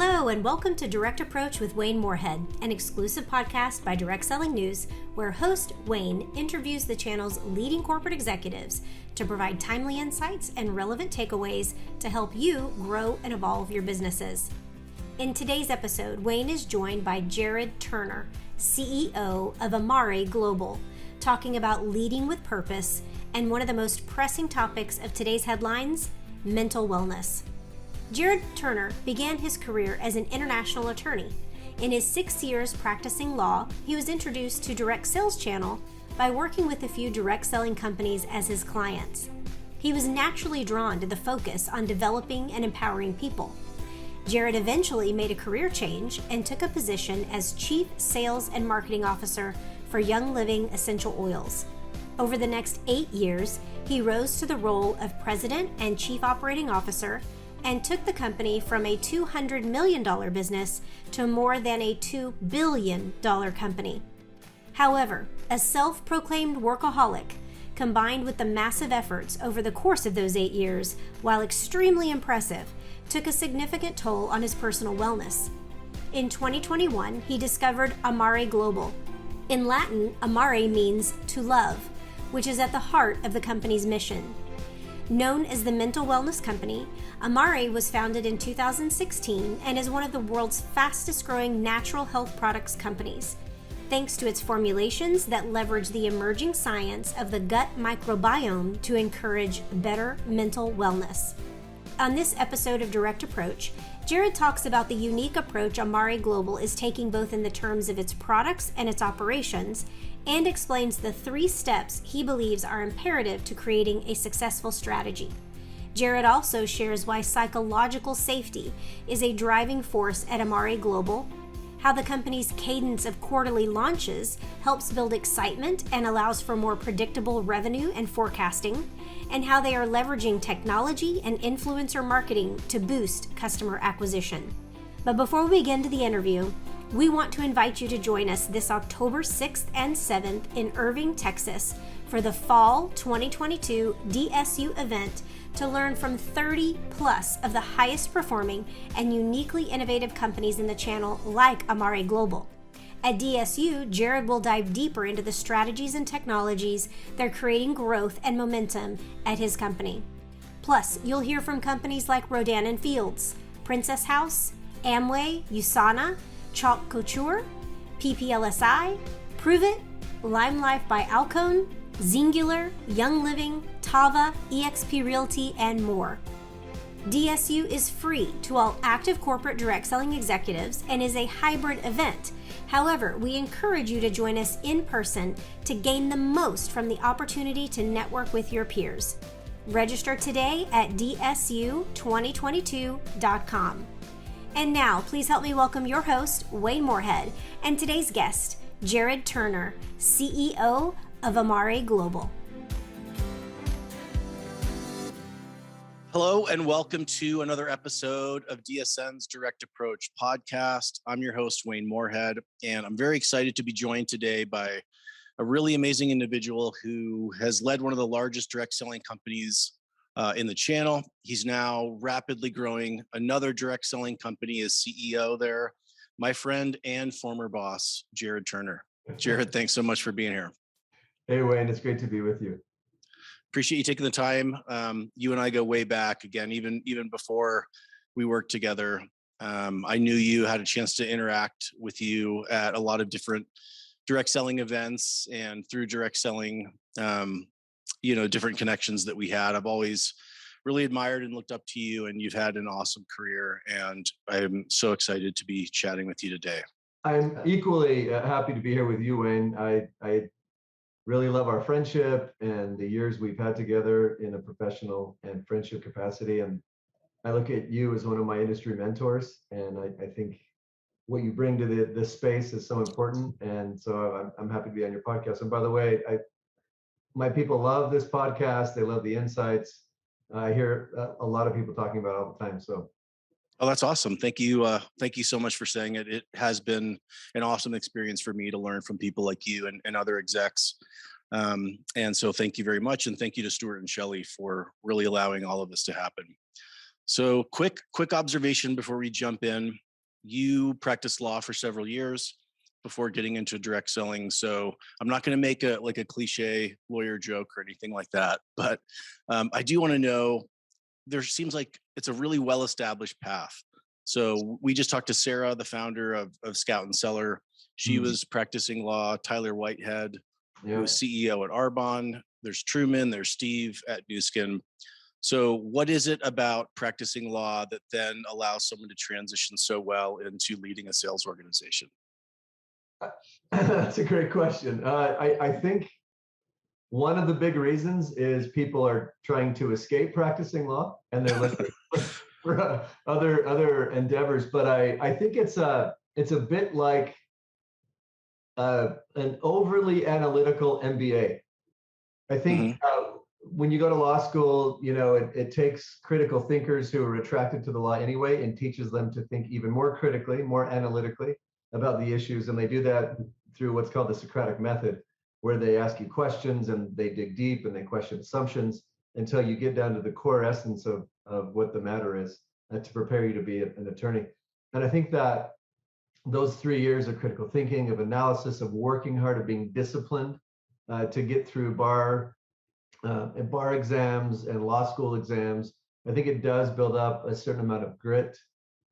Hello, and welcome to Direct Approach with Wayne Moorehead, an exclusive podcast by Direct Selling News, where host Wayne interviews the channel's leading corporate executives to provide timely insights and relevant takeaways to help you grow and evolve your businesses. In today's episode, Wayne is joined by Jared Turner, CEO of Amare Global, talking about leading with purpose and one of the most pressing topics of today's headlines, mental wellness. Jared Turner began his career as an international attorney. In his 6 years practicing law, he was introduced to direct sales channel by working with a few direct selling companies as his clients. He was naturally drawn to the focus on developing and empowering people. Jared eventually made a career change and took a position as Chief Sales and Marketing Officer for Young Living Essential Oils. Over the next 8 years, he rose to the role of President and Chief Operating Officer and took the company from a $200 million business to more than a $2 billion company. However, a self-proclaimed workaholic, combined with the massive efforts over the course of those 8 years, while extremely impressive, took a significant toll on his personal wellness. In 2021, he discovered Amare Global. In Latin, Amare means to love, which is at the heart of the company's mission. Known as the Mental Wellness Company, Amare was founded in 2016 and is one of the world's fastest growing natural health products companies, thanks to its formulations that leverage the emerging science of the gut microbiome to encourage better mental wellness. On this episode of Direct Approach, Jared talks about the unique approach Amare Global is taking both in the terms of its products and its operations, and explains the 3 steps he believes are imperative to creating a successful strategy. Jared also shares why psychological safety is a driving force at Amare Global, how the company's cadence of quarterly launches helps build excitement and allows for more predictable revenue and forecasting, and how they are leveraging technology and influencer marketing to boost customer acquisition. But before we begin to the interview, we want to invite you to join us this October 6th and 7th in Irving, Texas for the Fall 2022 DSU event to learn from 30 plus of the highest performing and uniquely innovative companies in the channel like Amare Global. At DSU, Jared will dive deeper into the strategies and technologies that are creating growth and momentum at his company. Plus, you'll hear from companies like Rodan & Fields, Princess House, Amway, USANA, Chalk Couture, PPLSI, Prove It, Lime Life by Alcone, Zingular, Young Living, Tava, eXp Realty, and more. DSU is free to all active corporate direct selling executives and is a hybrid event. However, we encourage you to join us in person to gain the most from the opportunity to network with your peers. Register today at dsu2022.com. And now, please help me welcome your host, Wayne Moorehead, and today's guest, Jared Turner, CEO of Amare Global. Hello, and welcome to another episode of DSN's Direct Approach podcast. I'm your host, Wayne Moorehead, and I'm very excited to be joined today by a really amazing individual who has led one of the largest direct selling companies in the channel. He's now rapidly growing another direct selling company as CEO there. My friend and former boss, Jared Turner. Jared, thanks so much for being here. Hey, Wayne, it's great to be with you. Appreciate you taking the time. You and I go way back again, even before we worked together. I knew you, had a chance to interact with you at a lot of different direct selling events and through direct selling, different connections that we had. I've always really admired and looked up to you, and you've had an awesome career, and I'm so excited to be chatting with you today. I'm equally happy to be here with you, Wayne. I really love our friendship and the years we've had together in a professional and friendship capacity. And I look at you as one of my industry mentors, and I think what you bring to the space is so important. And so I'm happy to be on your podcast. And by the way, my people love this podcast. They love the insights. I hear a lot of people talking about it all the time. So, oh, that's awesome. Thank you. Thank you so much for saying it. It has been an awesome experience for me to learn from people like you and other execs. And so thank you very much. And thank you to Stuart and Shelley for really allowing all of this to happen. So quick observation before we jump in. you practiced law for several years before getting into direct selling. So I'm not going to make a cliche lawyer joke or anything like that, but I do want to know, there seems like it's a really well-established path. So we just talked to Sarah, the founder of Scout and Seller. She was practicing law. Tyler Whitehead, who was CEO at Arbonne. There's Truman, there's Steve at Newskin. So what is it about practicing law that then allows someone to transition so well into leading a sales organization? That's a great question. I think one of the big reasons is people are trying to escape practicing law and they're looking for other endeavors. But I think it's a bit like an overly analytical MBA. I think when you go to law school, it takes critical thinkers who are attracted to the law anyway and teaches them to think even more critically, more analytically about the issues. And they do that through what's called the Socratic method, where they ask you questions and they dig deep and they question assumptions until you get down to the core essence of what the matter is to prepare you to be an attorney. And I think that those 3 years of critical thinking, of analysis, of working hard, of being disciplined to get through bar exams and law school exams, I think it does build up a certain amount of grit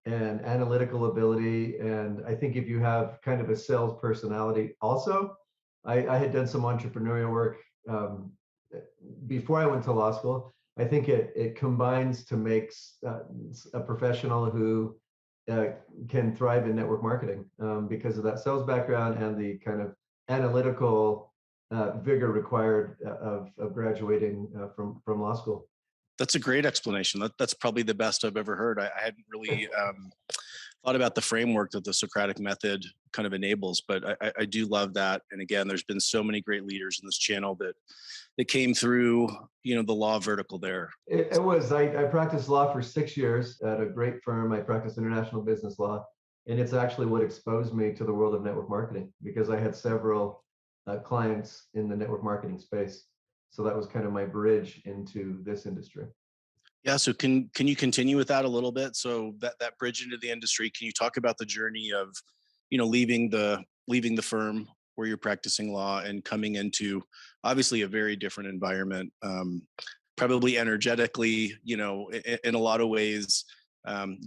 and analytical ability. And I think if you have kind of a sales personality also, I had done some entrepreneurial work before I went to law school. I think it combines to make a professional who can thrive in network marketing because of that sales background and the kind of analytical vigor required of graduating from law school. That's a great explanation. That's probably the best I've ever heard. I hadn't really thought about the framework that the Socratic method kind of enables, but I do love that. And again, there's been so many great leaders in this channel that came through, the law vertical there. It was, I practiced law for 6 years at a great firm. I practiced international business law, and it's actually what exposed me to the world of network marketing because I had several clients in the network marketing space. So that was kind of my bridge into this industry. Yeah. So can you continue with that a little bit? So that bridge into the industry, can you talk about the journey of, leaving the firm where you're practicing law and coming into obviously a very different environment, probably energetically, in a lot of ways,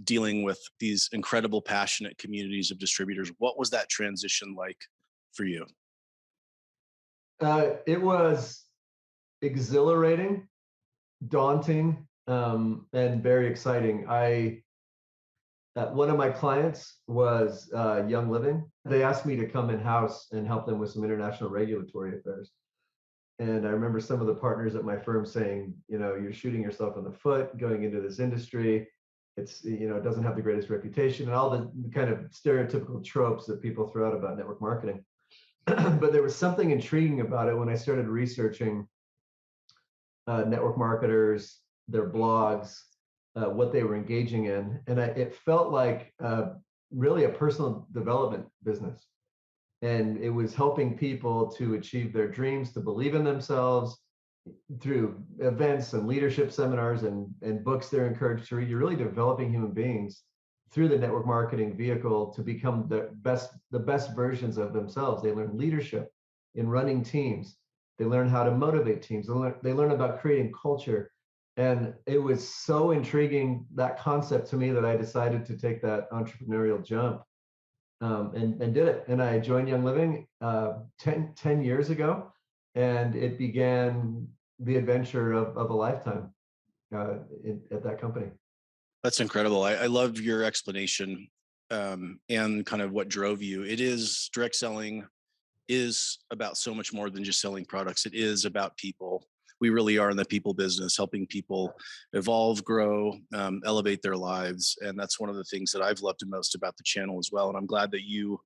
dealing with these incredible, passionate communities of distributors. What was that transition like for you? It was exhilarating, daunting, and very exciting. One of my clients was Young Living. They asked me to come in-house and help them with some international regulatory affairs. And I remember some of the partners at my firm saying, you're shooting yourself in the foot going into this industry. It's, it doesn't have the greatest reputation and all the kind of stereotypical tropes that people throw out about network marketing. But there was something intriguing about it when I started researching network marketers, their blogs, what they were engaging in. And it felt like really a personal development business. And it was helping people to achieve their dreams, to believe in themselves through events and leadership seminars and books they're encouraged to read. You're really developing human beings through the network marketing vehicle to become the best versions of themselves. They learn leadership in running teams. They learn how to motivate teams. They learn about creating culture. And it was so intriguing, that concept to me, that I decided to take that entrepreneurial jump and did it. And I joined Young Living 10 years ago, and it began the adventure of a lifetime at that company. That's incredible. I love your explanation and kind of what drove you. It is, direct selling is about so much more than just selling products. It is about people. We really are in the people business, helping people evolve, grow, elevate their lives. And that's one of the things that I've loved the most about the channel as well. And I'm glad that you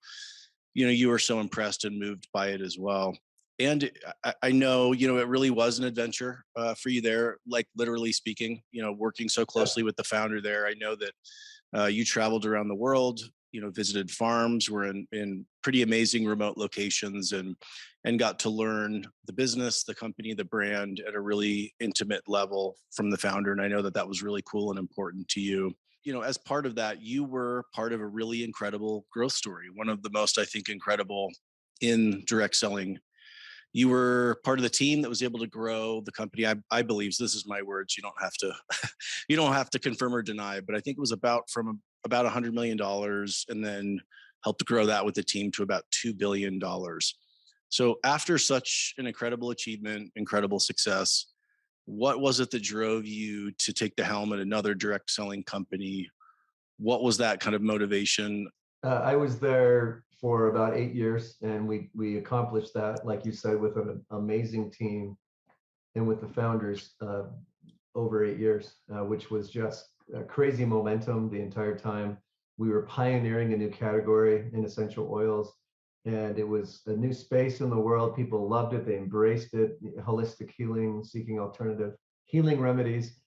were so impressed and moved by it as well. And I know, it really was an adventure for you there, like literally speaking, working so closely with the founder there. I know that you traveled around the world, visited farms, were in pretty amazing remote locations and got to learn the business, the company, the brand at a really intimate level from the founder. And I know that was really cool and important to you. as part of that, you were part of a really incredible growth story. One of the most, I think, incredible in direct selling. You were part of the team that was able to grow the company. I believe, so this is my words. You don't have to, you don't have to confirm or deny, but I think it was about $100 million, and then helped grow that with the team to about $2 billion. So after such an incredible achievement, incredible success, what was it that drove you to take the helm at another direct selling company? What was that kind of motivation? I was there for about 8 years, and we accomplished that, like you said, with an amazing team and with the founders over 8 years, which was just crazy momentum the entire time. We were pioneering a new category in essential oils, and it was a new space in the world. People loved it. They embraced it. Holistic healing, seeking alternative healing remedies.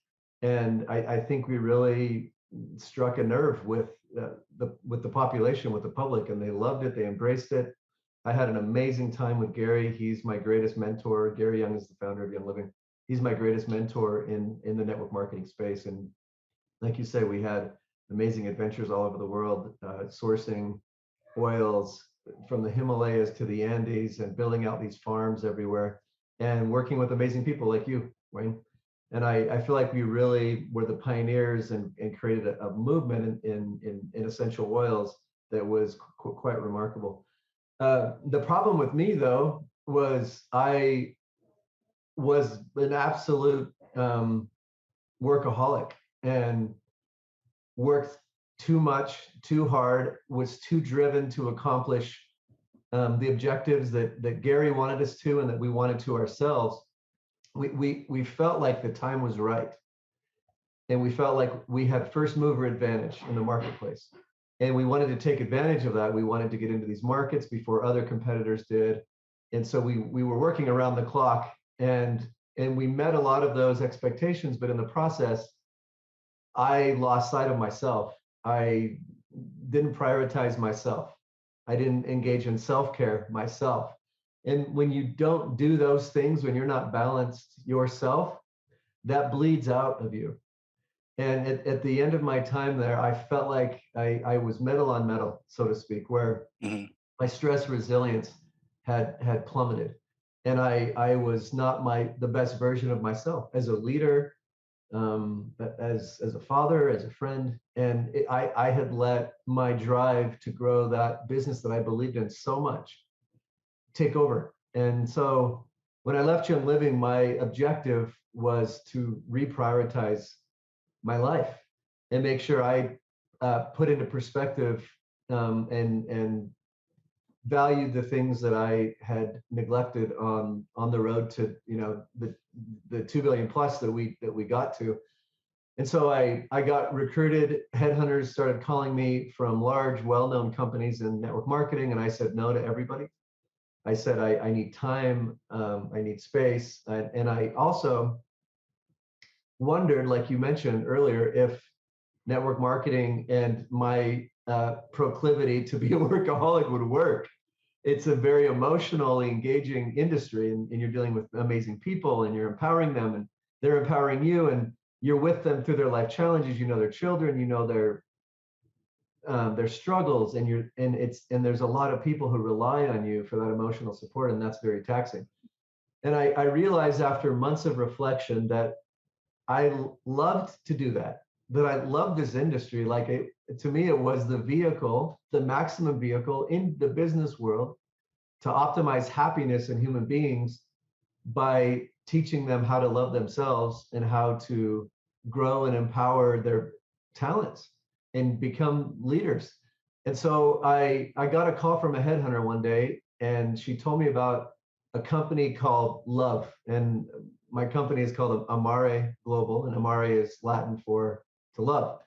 And I think we really struck a nerve with the population, with the public, and they loved it. They embraced it. I had an amazing time with Gary. He's my greatest mentor. Gary Young is the founder of Young Living. He's my greatest mentor in the network marketing space. And like you say, we had amazing adventures all over the world, sourcing oils from the Himalayas to the Andes and building out these farms everywhere and working with amazing people like you, Wayne. And I feel like we really were the pioneers and created a movement in essential oils that was quite remarkable. The problem with me, though, was I was an absolute workaholic and worked too much, too hard, was too driven to accomplish the objectives that Gary wanted us to and that we wanted to ourselves. We felt like the time was right, and we felt like we had first mover advantage in the marketplace, and we wanted to take advantage of that. We wanted to get into these markets before other competitors did, and so we were working around the clock, and we met a lot of those expectations. But in the process, I lost sight of myself. I didn't prioritize myself. I didn't engage in self-care myself. And when you don't do those things, when you're not balanced yourself, that bleeds out of you. And at the end of my time there, I felt like I was metal on metal, so to speak, where my stress resilience had plummeted. And I was not the best version of myself as a leader, as a father, as a friend. And I had let my drive to grow that business that I believed in so much take over. And so when I left Young Living, my objective was to reprioritize my life and make sure I put into perspective and valued the things that I had neglected on the road to the 2 billion plus that we got to. And so I got recruited. Headhunters started calling me from large, well-known companies in network marketing, and I said no to everybody. I said I need time, I need space, and I also wondered, like you mentioned earlier, if network marketing and my proclivity to be a workaholic would work. It's a very emotionally engaging industry, and you're dealing with amazing people, and you're empowering them, and they're empowering you, and you're with them through their life challenges. You know their children, you know their struggles, and there's a lot of people who rely on you for that emotional support, and that's very taxing. And I realized after months of reflection that I loved to do that I loved this industry. To me, it was the vehicle, the maximum vehicle in the business world to optimize happiness in human beings by teaching them how to love themselves and how to grow and empower their talents and become leaders. And so I got a call from a headhunter one day, and she told me about a company called Love. And my company is called Amare Global, and Amare is Latin for to love.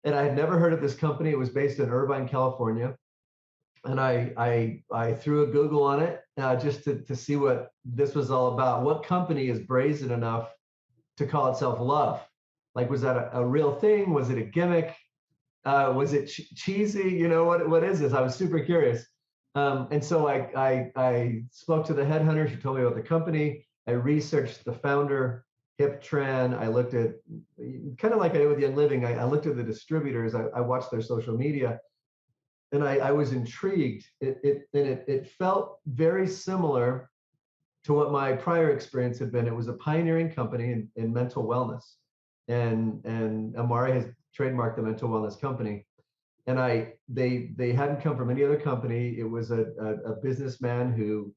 And I had never heard of this company. It was based in Irvine, California. And I threw a Google on it just to see what this was all about. What company is brazen enough to call itself Love? Like, was that a real thing? Was it a gimmick? Was it cheesy? You know, what is this? I was super curious. And so I spoke to the headhunter. She told me about the company. I researched the founder, HipTran. I looked at, kind of like I did with Young Living, I looked at the distributors. I watched their social media, and I was intrigued. It felt very similar to what my prior experience had been. It was a pioneering company in mental wellness, and Amare has trademarked the mental wellness company. And they hadn't come from any other company. It was a businessman who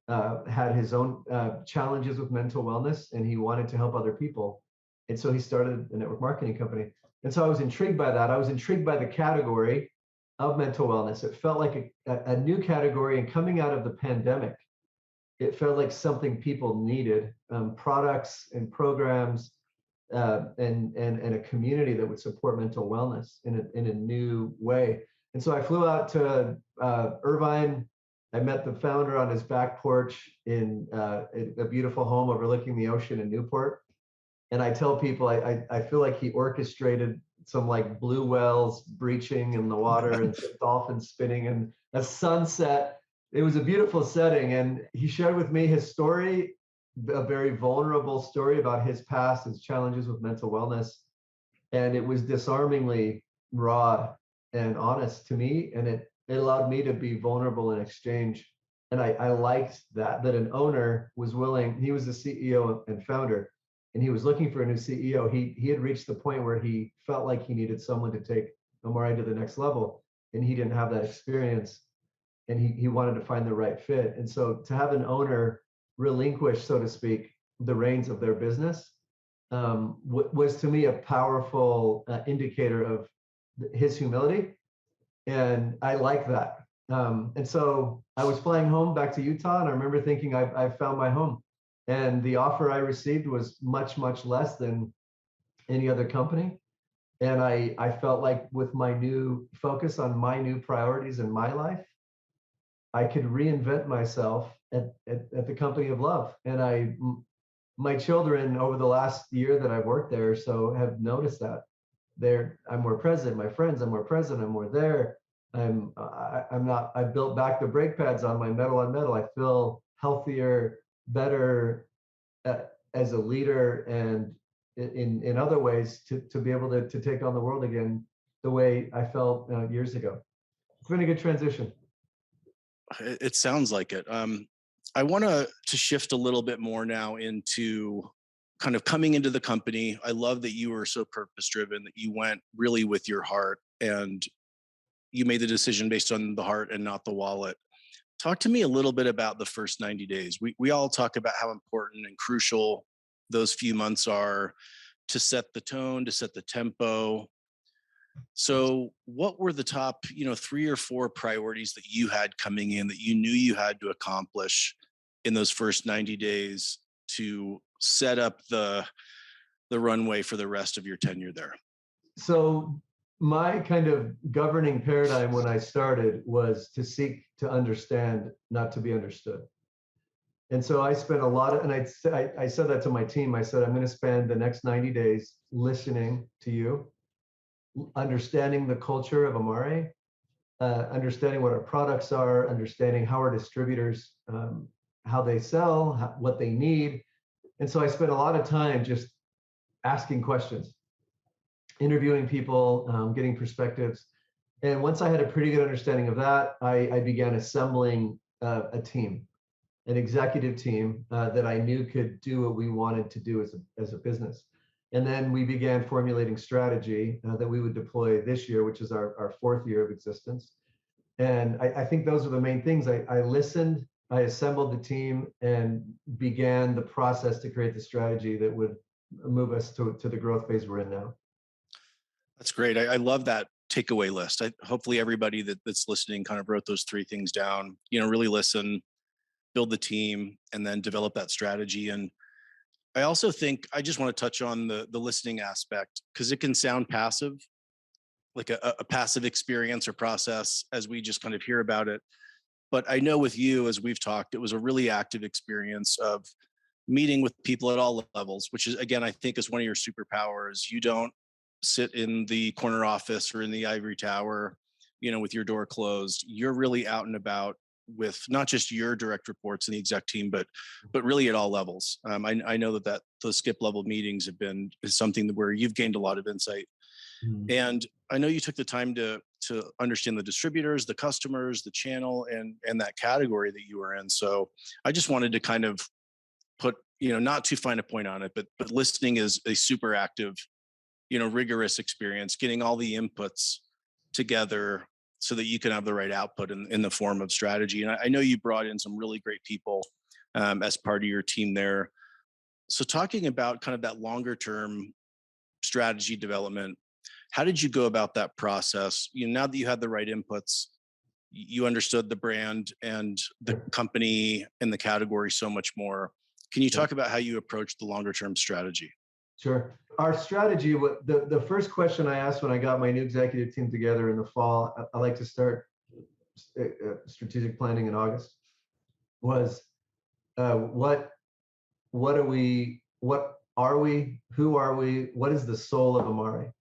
had his own challenges with mental wellness, and he wanted to help other people. And so he started a network marketing company. And so I was intrigued by that. I was intrigued by the category of mental wellness. It felt like a new category, and coming out of the pandemic, it felt like something people needed, products and programs, and a community that would support mental wellness in a new way. And so I flew out to Irvine. I met the founder on his back porch in a beautiful home overlooking the ocean in Newport. And I tell people I feel like he orchestrated some like blue whales breaching in the water and some dolphins spinning and a sunset. It was a beautiful setting, and he shared with me his story, a very vulnerable story about his past, his challenges with mental wellness. And it was disarmingly raw and honest to me. And it allowed me to be vulnerable in exchange. And I liked that an owner was willing. He was the CEO and founder, and he was looking for a new CEO. He had reached the point where he felt like he needed someone to take Amare to the next level, and he didn't have that experience, and he wanted to find the right fit. And so to have an owner relinquish, so to speak, the reins of their business was to me a powerful indicator of his humility, and I like that. And so I was flying home back to Utah, and I remember thinking, I've found my home. And the offer I received was much, much less than any other company. And I felt like with my new focus on my new priorities in my life, I could reinvent myself at the company of love. And my children over the last year that I've worked there, so have noticed that I'm more present. My friends, I'm more present. I'm more there. I'm not. I built back the brake pads on my metal on metal. I feel healthier, better as a leader, and in other ways to be able to take on the world again the way I felt years ago. It's been a good transition. It sounds like it. I want to shift a little bit more now into kind of coming into the company. I love that you were so purpose driven, that you went really with your heart, and you made the decision based on the heart and not the wallet. Talk to me a little bit about the first 90 days. We all talk about how important and crucial those few months are to set the tone, to set the tempo. So what were the top, 3 or 4 priorities that you had coming in that you knew you had to accomplish in those first 90 days to set up the runway for the rest of your tenure there? So my kind of governing paradigm when I started was to seek to understand, not to be understood. And so I spent a lot of, and I said that to my team. I said, I'm going to spend the next 90 days listening to you, understanding the culture of Amare, understanding what our products are, understanding how our distributors, how they sell, what they need. And so I spent a lot of time just asking questions, interviewing people, getting perspectives. And once I had a pretty good understanding of that, I began assembling a team, an executive team that I knew could do what we wanted to do as a business. And then we began formulating strategy that we would deploy this year, which is our 4th year of existence. And I think those are the main things. I listened, I assembled the team, and began the process to create the strategy that would move us to the growth phase we're in now. That's great. I love that takeaway list. Hopefully everybody that's listening kind of wrote those 3 things down, really listen, build the team, and then develop that strategy. And I also think I just want to touch on the listening aspect, because it can sound passive, like a passive experience or process as we just kind of hear about it. But I know with you, as we've talked, it was a really active experience of meeting with people at all levels, which is, again, I think is one of your superpowers. You don't sit in the corner office or in the ivory tower, with your door closed. You're really out and about with not just your direct reports in the exec team, but really at all levels. I know that those skip level meetings is something where you've gained a lot of insight. And I know you took the time to understand the distributors, the customers, the channel, and that category that you were in. So I just wanted to kind of put, not too fine a point on it, but listening is a super active, rigorous experience, getting all the inputs together so that you can have the right output in the form of strategy. And I know you brought in some really great people as part of your team there. So talking about kind of that longer term strategy development, how did you go about that process? Now that you had the right inputs, you understood the brand and the company and the category so much more. Can you talk about how you approached the longer term strategy? Sure. Our strategy, the first question I asked when I got my new executive team together in the fall, I like to start strategic planning in August, was what are we, who are we, what is the soul of Amare?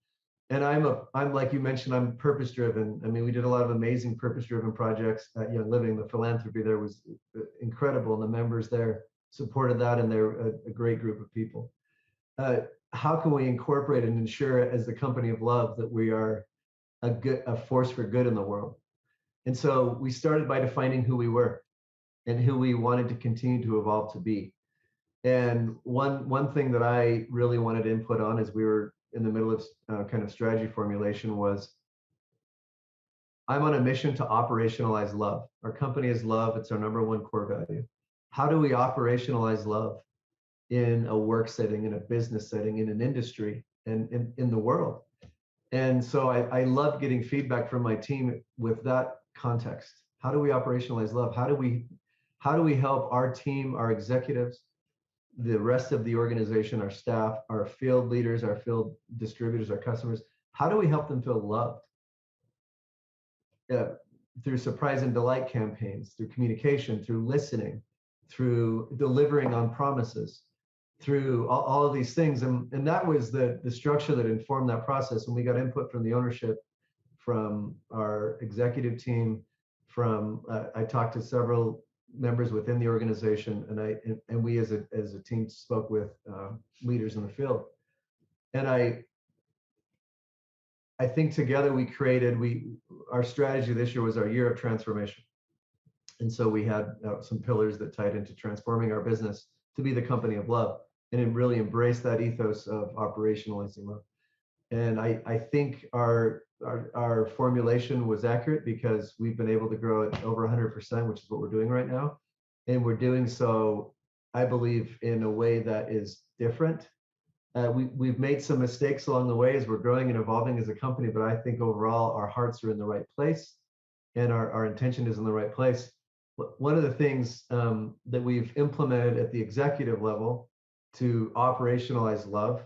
And I'm like you mentioned, I'm purpose driven. I mean, we did a lot of amazing purpose driven projects at Young Living. The philanthropy there was incredible, and the members there supported that, and they're a great group of people. How can we incorporate and ensure as the company of love that we are a force for good in the world? And so we started by defining who we were and who we wanted to continue to evolve to be. And one thing that I really wanted input on as we were in the middle of kind of strategy formulation was, I'm on a mission to operationalize love. Our company is love. It's our number one core value. How do we operationalize love in a work setting, in a business setting, in an industry, and in the world? And so I love getting feedback from my team with that context. How do we operationalize love? How do we help our team, our executives, the rest of the organization, our staff, our field leaders, our field distributors, our customers, how do we help them feel loved? Through surprise and delight campaigns, through communication, through listening, through delivering on promises, through all of these things. And that was the structure that informed that process. And we got input from the ownership, from our executive team, I talked to several members within the organization, and we as a team spoke with leaders in the field. And I think together our strategy this year was our year of transformation. And so we had some pillars that tied into transforming our business to be the company of love, and it really embraced that ethos of operationalizing love. And I think our formulation was accurate, because we've been able to grow at over 100%, which is what we're doing right now. And we're doing so, I believe, in a way that is different. We've made some mistakes along the way as we're growing and evolving as a company, but I think overall our hearts are in the right place, and our intention is in the right place. One of the things that we've implemented at the executive level to operationalize love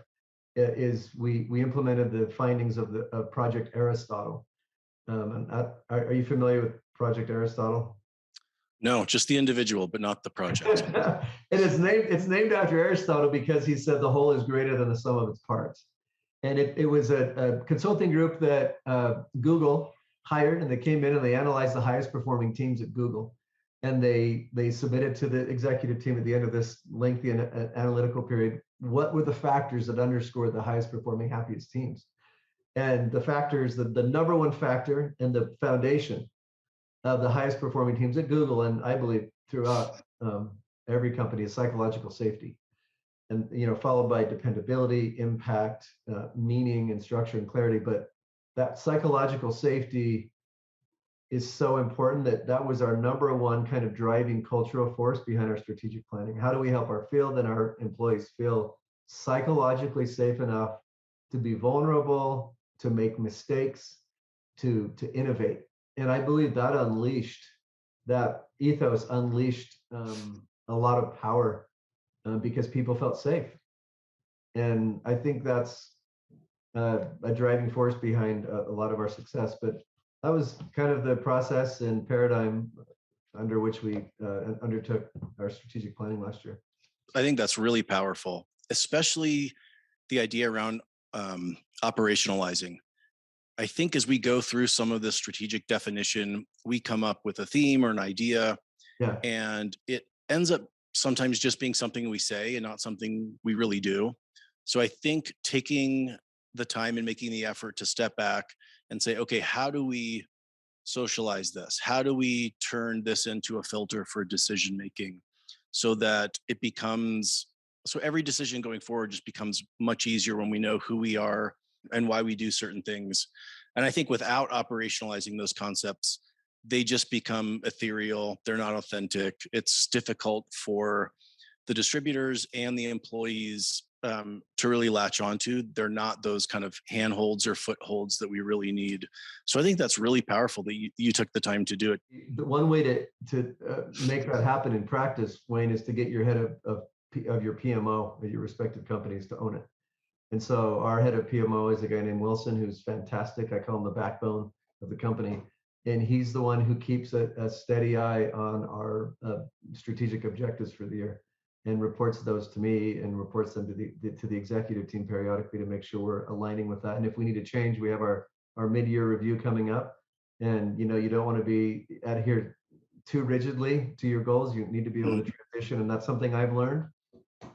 is we implemented the findings of Project Aristotle. Are you familiar with Project Aristotle? No, just the individual, but not the project. And it's named after Aristotle because he said the whole is greater than the sum of its parts. And it was a consulting group that Google hired, and they came in and they analyzed the highest performing teams at Google. And they submitted to the executive team at the end of this lengthy analytical period, what were the factors that underscored the highest performing, happiest teams? And the factors, the number one factor and the foundation of the highest performing teams at Google, and I believe throughout every company, is psychological safety. And followed by dependability, impact, meaning, and structure and clarity. But that psychological safety is so important that was our number one kind of driving cultural force behind our strategic planning. How do we help our field and our employees feel psychologically safe enough to be vulnerable, to make mistakes, to innovate? And I believe that ethos unleashed a lot of power because people felt safe. And I think that's a driving force behind a lot of our success. But that was kind of the process and paradigm under which we undertook our strategic planning last year. I think that's really powerful, especially the idea around operationalizing. I think as we go through some of this strategic definition, we come up with a theme or an idea, Yeah. and it ends up sometimes just being something we say and not something we really do. So I think taking the time and making the effort to step back and say, okay, how do we socialize this? How do we turn this into a filter for decision making so that it becomes so every decision going forward just becomes much easier when we know who we are and why we do certain things. And I think without operationalizing those concepts, they just become ethereal. They're not authentic. It's difficult for the distributors and the employees to really latch onto. They're not those kind of handholds or footholds that we really need. So I think that's really powerful that you took the time to do it. The one way to make that happen in practice, Wayne, is to get your head of your PMO at your respective companies to own it. And so our head of PMO is a guy named Wilson, who's fantastic. I call him the backbone of the company. And he's the one who keeps a steady eye on our strategic objectives for the year and reports those to me and reports them to the executive team periodically to make sure we're aligning with that. And if we need to change, we have our mid-year review coming up. And you don't want to be adhere too rigidly to your goals. You need to be able to transition. And that's something I've learned.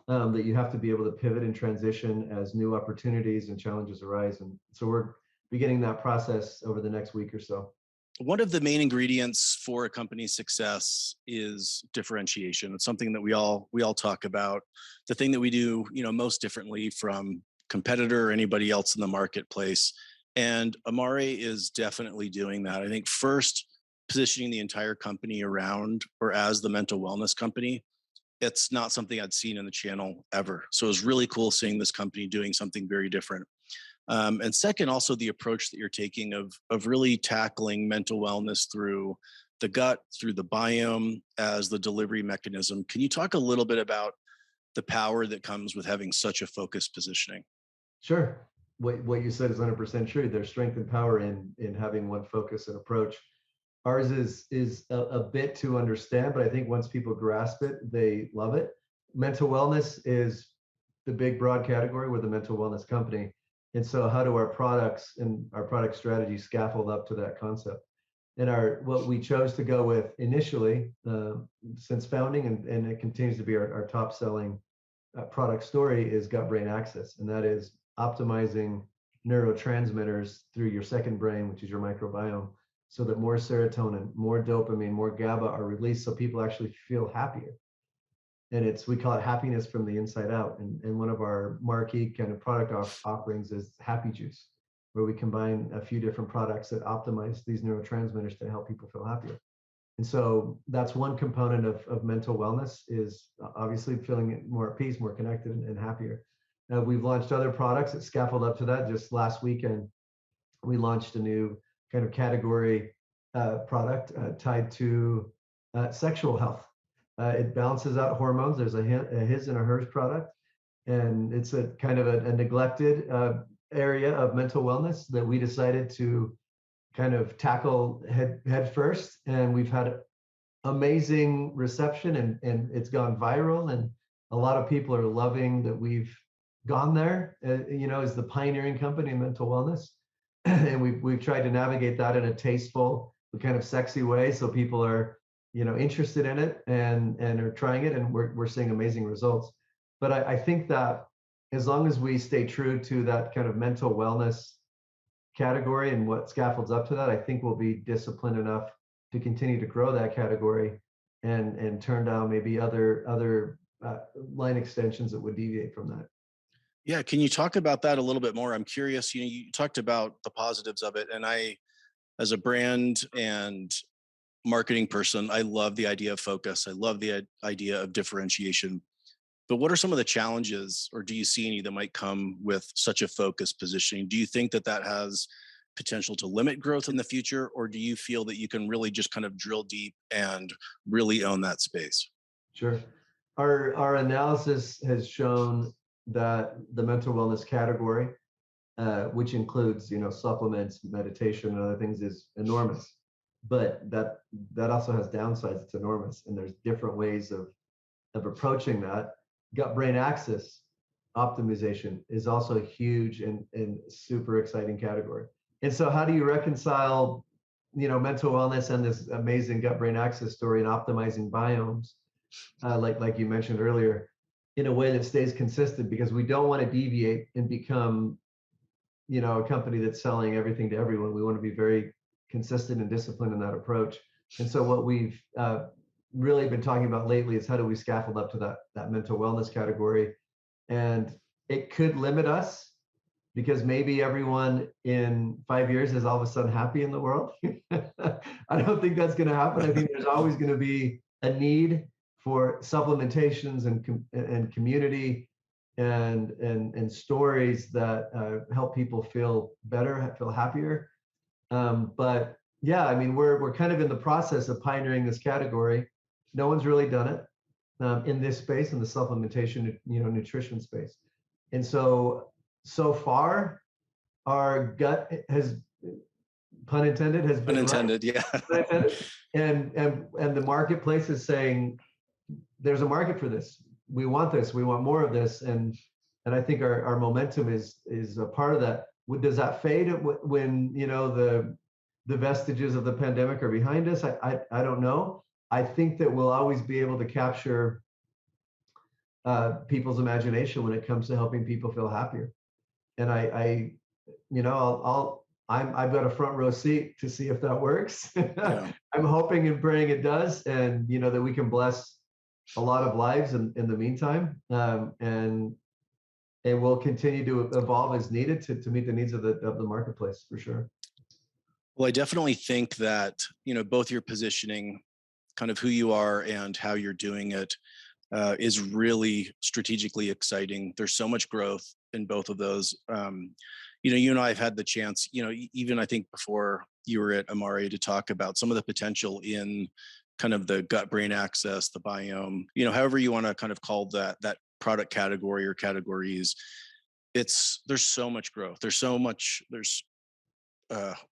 That you have to be able to pivot and transition as new opportunities and challenges arise. And so we're beginning that process over the next week or so. One of the main ingredients for a company's success is differentiation. It's something that we all talk about. The thing that we do, most differently from competitor or anybody else in the marketplace. And Amare is definitely doing that. I think first positioning the entire company around or as the mental wellness company. It's not something I'd seen in the channel ever. So it was really cool seeing this company doing something very different. And second, also the approach that you're taking of really tackling mental wellness through the gut, through the biome as the delivery mechanism. Can you talk a little bit about the power that comes with having such a focused positioning? Sure. What you said is 100% true. There's strength and power in having one focus and approach. Ours is a bit to understand, but I think once people grasp it, they love it. Mental wellness is the big broad category. We're the mental wellness company. And so how do our products and our product strategy scaffold up to that concept? And what we chose to go with initially since founding, and it continues to be our top selling product story, is gut brain axis. And that is optimizing neurotransmitters through your second brain, which is your microbiome, so that more serotonin, more dopamine, more GABA are released so people actually feel happier. And we call it happiness from the inside out. And one of our marquee kind of product offerings is Happy Juice, where we combine a few different products that optimize these neurotransmitters to help people feel happier. And so that's one component of mental wellness, is obviously feeling more at peace, more connected, and happier. We've launched other products that scaffold up to that. Just last weekend, we launched a new kind of category product tied to sexual health. It balances out hormones. There's a his and a hers product, and it's a kind of a neglected area of mental wellness that we decided to kind of tackle head first. And we've had amazing reception, and it's gone viral, and a lot of people are loving that we've gone there, as the pioneering company in mental wellness. And we've tried to navigate that in a tasteful, kind of sexy way, so people are interested in it and are trying it, and we're seeing amazing results. But I think that as long as we stay true to that kind of mental wellness category and what scaffolds up to that, I think we'll be disciplined enough to continue to grow that category and turn down maybe other line extensions that would deviate from that. Yeah, can you talk about that a little bit more? I'm curious. You talked about the positives of it, and I, as a brand and marketing person, I love the idea of focus. I love the idea of differentiation. But what are some of the challenges, or do you see any that might come with such a focused positioning? Do you think that has potential to limit growth in the future, or do you feel that you can really just kind of drill deep and really own that space? Sure. Our analysis has shown that the mental wellness category, which includes supplements, meditation, and other things, is enormous. But that also has downsides. It's enormous, and there's different ways of approaching that. Gut brain axis optimization is also a huge and super exciting category. And so how do you reconcile, mental wellness and this amazing gut-brain axis story and optimizing biomes, like you mentioned earlier, in a way that stays consistent, because we don't want to deviate and become, a company that's selling everything to everyone. We want to be very consistent and disciplined in that approach. And so what we've really been talking about lately is how do we scaffold up to that mental wellness category. And it could limit us, because maybe everyone in 5 years is all of a sudden happy in the world. I don't think that's going to happen. I think there's always going to be a need for supplementations and community and stories that help people feel better, feel happier. But yeah, I mean, we're kind of in the process of pioneering this category. No one's really done it in this space, in the supplementation, nutrition space. And so far, our gut has, pun intended, has been Unintended, right. yeah. Pun intended. And the marketplace is saying there's a market for this. We want this. We want more of this. And I think our momentum is a part of that. Does that fade when the vestiges of the pandemic are behind us? I don't know. I think that we'll always be able to capture people's imagination when it comes to helping people feel happier. And I've got a front row seat to see if that works. Yeah. I'm hoping and praying it does, and that we can bless a lot of lives in the meantime, and we'll continue to evolve as needed to meet the needs of the marketplace, for sure. Well, I definitely think that, both your positioning, kind of who you are and how you're doing it, is really strategically exciting. There's so much growth in both of those. You and I have had the chance, even I think before you were at Amare, to talk about some of the potential in kind of the gut-brain axis, the biome, however you want to kind of call that product category or categories. There's so much growth. There's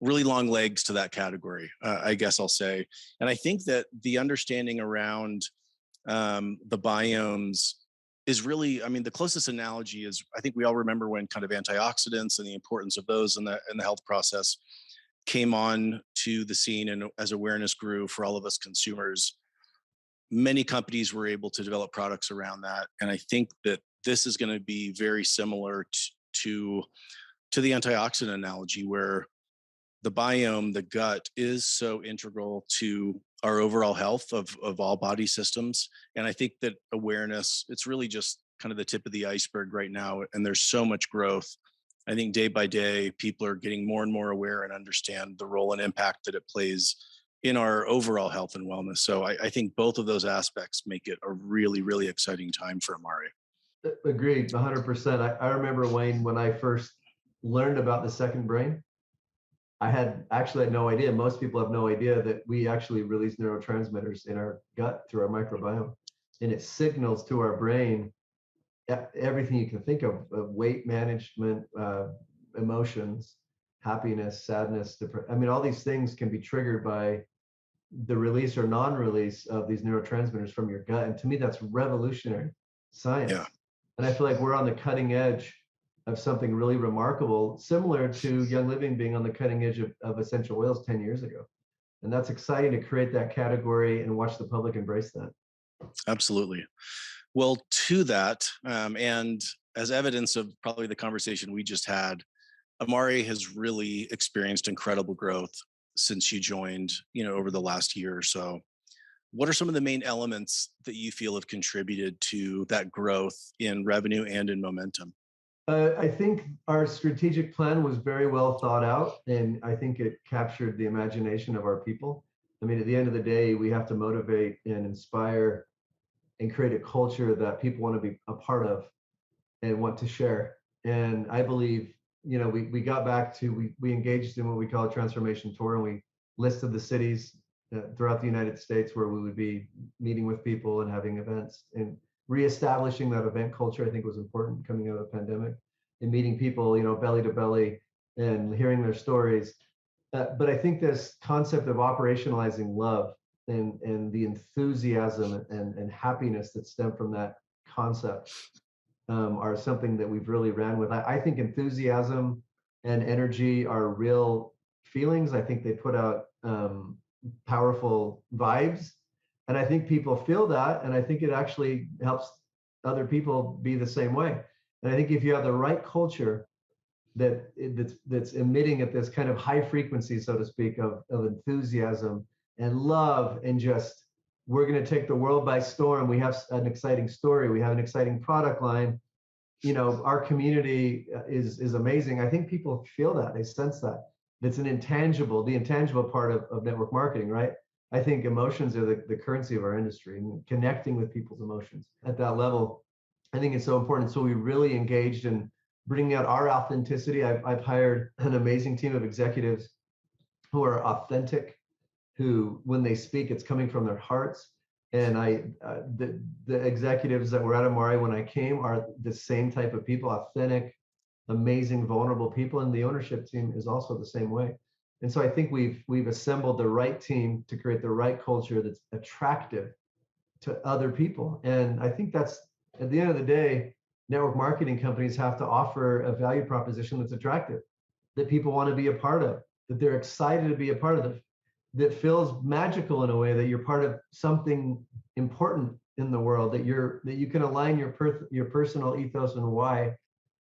really long legs to that category, I guess I'll say. And I think that the understanding around the biomes is really, the closest analogy is, I think we all remember when kind of antioxidants and the importance of those in the health process came on to the scene, and as awareness grew for all of us consumers, many companies were able to develop products around that. And I think that this is going to be very similar to the antioxidant analogy, where the biome, the gut, is so integral to our overall health of all body systems. And I think that awareness, it's really just kind of the tip of the iceberg right now. And there's so much growth. I think day by day, people are getting more and more aware and understand the role and impact that it plays in our overall health and wellness. So I think both of those aspects make it a really, really exciting time for Amare. Agreed, 100%. I remember, Wayne, when I first learned about the second brain, I had no idea. Most people have no idea that we actually release neurotransmitters in our gut through our microbiome, and it signals to our brain everything you can think of weight management, emotions, happiness, sadness, all these things can be triggered by the release or non-release of these neurotransmitters from your gut. And to me, that's revolutionary science. Yeah. And I feel like we're on the cutting edge of something really remarkable, similar to Young Living being on the cutting edge of essential oils 10 years ago. And that's exciting to create that category and watch the public embrace that. Absolutely. Well, to that, and as evidence of probably the conversation we just had, Amare has really experienced incredible growth since you joined, over the last year or so. What are some of the main elements that you feel have contributed to that growth in revenue and in momentum? I think our strategic plan was very well thought out, and I think it captured the imagination of our people. At the end of the day, we have to motivate and inspire and create a culture that people want to be a part of and want to share. And I believe, we got back to, we engaged in what we call a transformation tour, and we listed the cities throughout the United States where we would be meeting with people and having events, and reestablishing that event culture, I think, was important coming out of the pandemic, and meeting people, belly to belly and hearing their stories. But I think this concept of operationalizing love and the enthusiasm and happiness that stem from that concept are something that we've really ran with. I think enthusiasm and energy are real feelings. I think they put out powerful vibes. And I think people feel that. And I think it actually helps other people be the same way. And I think if you have the right culture that's emitting at this kind of high frequency, so to speak, of enthusiasm and love, and just, we're going to take the world by storm. We have an exciting story. We have an exciting product line. Our community is amazing. I think people feel that, they sense that. It's the intangible part of network marketing, right? I think emotions are the currency of our industry, and connecting with people's emotions at that level, I think it's so important. So we really engaged in bringing out our authenticity. I've hired an amazing team of executives who are authentic, who, when they speak, it's coming from their hearts. And the executives that were at Amare when I came are the same type of people, authentic, amazing, vulnerable people. And the ownership team is also the same way. And so I think we've assembled the right team to create the right culture that's attractive to other people. And I think that's, at the end of the day, network marketing companies have to offer a value proposition that's attractive, that people want to be a part of, that they're excited to be a part of, that feels magical in a way, that you're part of something important in the world, that you can align your personal ethos and why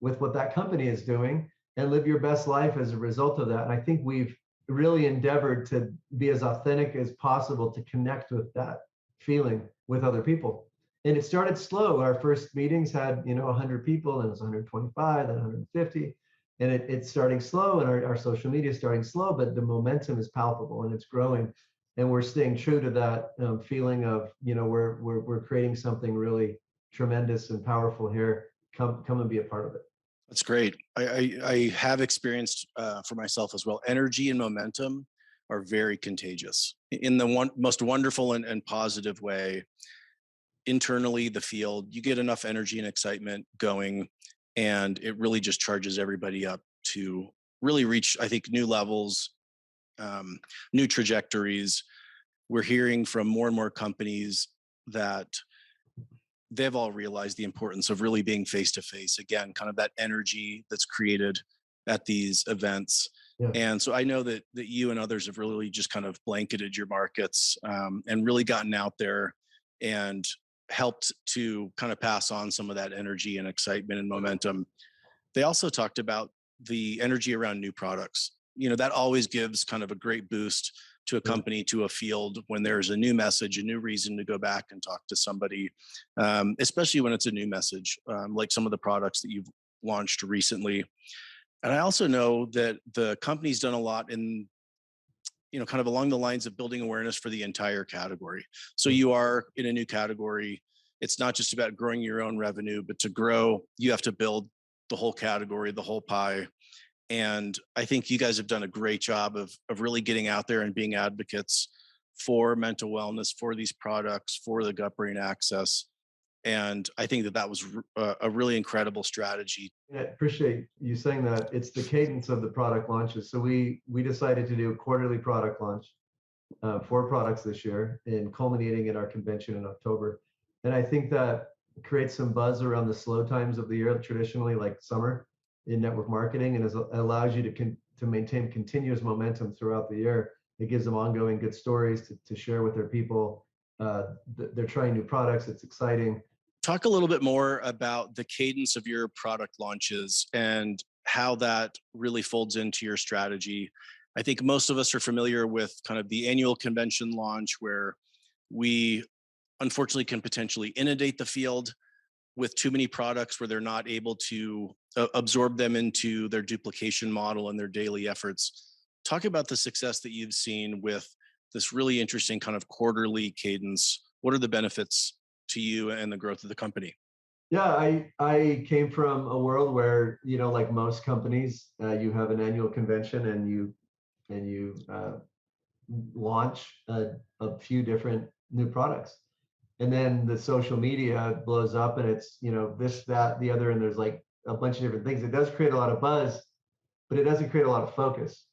with what that company is doing, and live your best life as a result of that. And I think we've really endeavored to be as authentic as possible to connect with that feeling with other people. And it started slow. Our first meetings had 100 people, and it was 125, then 150. And it's starting slow, and our social media is starting slow, but the momentum is palpable and it's growing. And we're staying true to that feeling of, we're creating something really tremendous and powerful here. Come and be a part of it. That's great. I have experienced for myself as well. Energy and momentum are very contagious in the most wonderful and positive way. Internally, the field, you get enough energy and excitement going, and it really just charges everybody up to really reach, I think, new levels, new trajectories. We're hearing from more and more companies that they've all realized the importance of really being face to face. Again, kind of that energy that's created at these events. Yeah. And so I know that you and others have really just kind of blanketed your markets and really gotten out there and helped to kind of pass on some of that energy and excitement and momentum. They also talked about the energy around new products. That always gives kind of a great boost to a company, to a field, when there's a new message, a new reason to go back and talk to somebody, especially when it's a new message, like some of the products that you've launched recently. And I also know that the company's done a lot in, kind of along the lines of building awareness for the entire category. So you are in a new category. It's not just about growing your own revenue, but to grow, you have to build the whole category, the whole pie. And I think you guys have done a great job of really getting out there and being advocates for mental wellness, for these products, for the gut brain access. And I think that was a really incredible strategy. Yeah, I appreciate you saying that. It's the cadence of the product launches. So we decided to do a quarterly product launch, 4 products this year, and culminating in our convention in October. And I think that creates some buzz around the slow times of the year, traditionally like summer in network marketing, and allows you to maintain continuous momentum throughout the year. It gives them ongoing good stories to share with their people. They're trying new products. It's exciting. Talk a little bit more about the cadence of your product launches and how that really folds into your strategy. I think most of us are familiar with kind of the annual convention launch, where we unfortunately can potentially inundate the field with too many products, where they're not able to absorb them into their duplication model and their daily efforts. Talk about the success that you've seen with this really interesting kind of quarterly cadence. What are the benefits to you and the growth of the company? Yeah, I came from a world where, like most companies, you have an annual convention and you launch a few different new products. And then the social media blows up, and it's, this, that, the other, and there's like a bunch of different things. It does create a lot of buzz, but it doesn't create a lot of focus.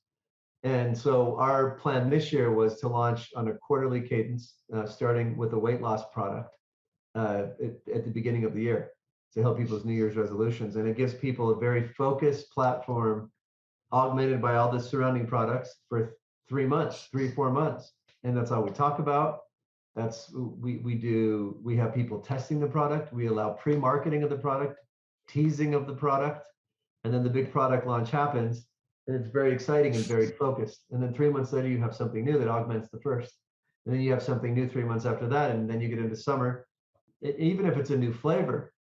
And so our plan this year was to launch on a quarterly cadence, starting with a weight loss product at the beginning of the year to help people's New Year's resolutions. And it gives people a very focused platform augmented by all the surrounding products for 3 months, 4 months. And that's all we talk about. That's we have people testing the product. We allow pre-marketing of the product, teasing of the product, and then the big product launch happens. And it's very exciting and very focused. And then 3 months later, you have something new that augments the first. And then you have something new 3 months after that. And then you get into summer. Even if it's a new flavor,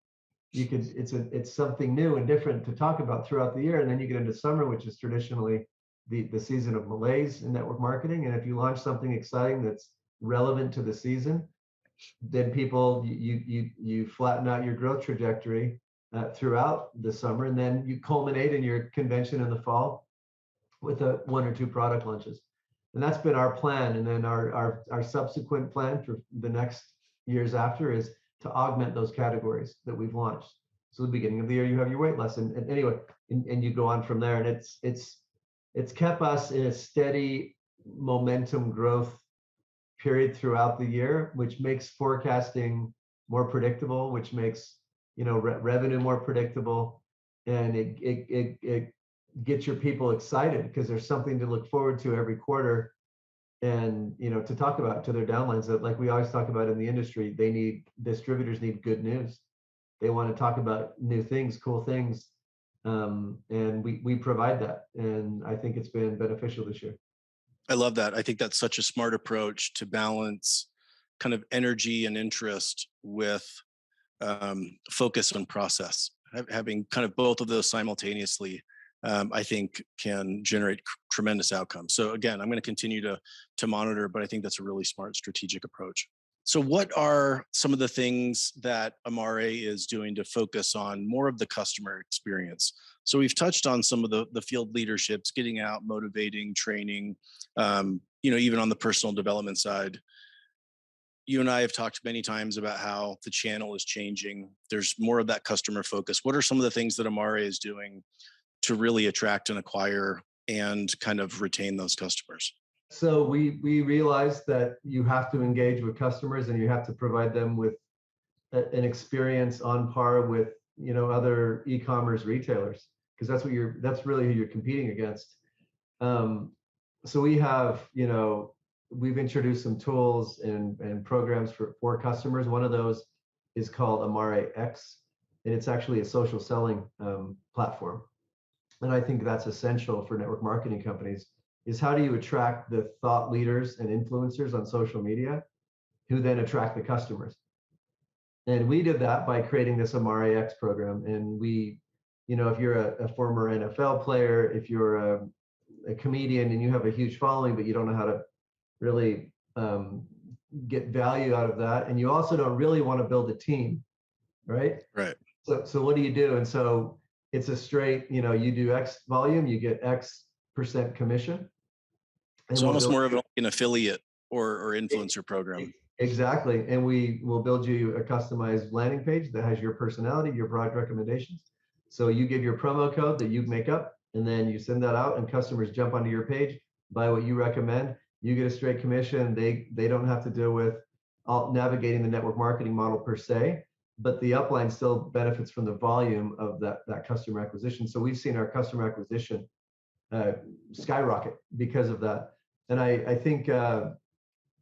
it's something new and different to talk about throughout the year. And then you get into summer, which is traditionally the season of malaise in network marketing. And if you launch something exciting that's relevant to the season, then you flatten out your growth trajectory throughout the summer, and then you culminate in your convention in the fall with one or two product launches. And that's been our plan. And then our subsequent plan for the next years after is to augment those categories that we've launched. So the beginning of the year, you have your weight loss, and anyway, and you go on from there. And it's kept us in a steady momentum growth period throughout the year, which makes forecasting more predictable, which makes revenue more predictable, and it gets your people excited because there's something to look forward to every quarter, and to talk about to their downlines. That, like we always talk about in the industry, distributors need good news. They want to talk about new things, cool things, and we provide that, and I think it's been beneficial this year. I love that. I think that's such a smart approach to balance kind of energy and interest with focus on process. Having kind of both of those simultaneously, I think can generate tremendous outcomes. So again, I'm going to continue to monitor, but I think that's a really smart strategic approach. So what are some of the things that Amare is doing to focus on more of the customer experience? So we've touched on some of the field leaderships, getting out, motivating, training, even on the personal development side. You and I have talked many times about how the channel is changing. There's more of that customer focus. What are some of the things that Amare is doing to really attract and acquire and kind of retain those customers? So we realized that you have to engage with customers, and you have to provide them with an experience on par with other e-commerce retailers, because that's really who you're competing against. So we have we've introduced some tools and programs for customers. One of those is called Amare X, and it's actually a social selling platform. And I think that's essential for network marketing companies, is how do you attract the thought leaders and influencers on social media who then attract the customers? And we did that by creating this Amare X program. And we, if you're a former NFL player, if you're a comedian and you have a huge following, but you don't know how to really get value out of that, and you also don't really want to build a team, right? Right. So what do you do? And so it's a straight, you do X volume, you get X% commission. And so almost more of an affiliate or influencer program. Exactly. And we will build you a customized landing page that has your personality, your product recommendations. So you give your promo code that you make up, and then you send that out, and customers jump onto your page, buy what you recommend. You get a straight commission. They don't have to deal with navigating the network marketing model per se, but the upline still benefits from the volume of that customer acquisition. So we've seen our customer acquisition skyrocket because of that. And I think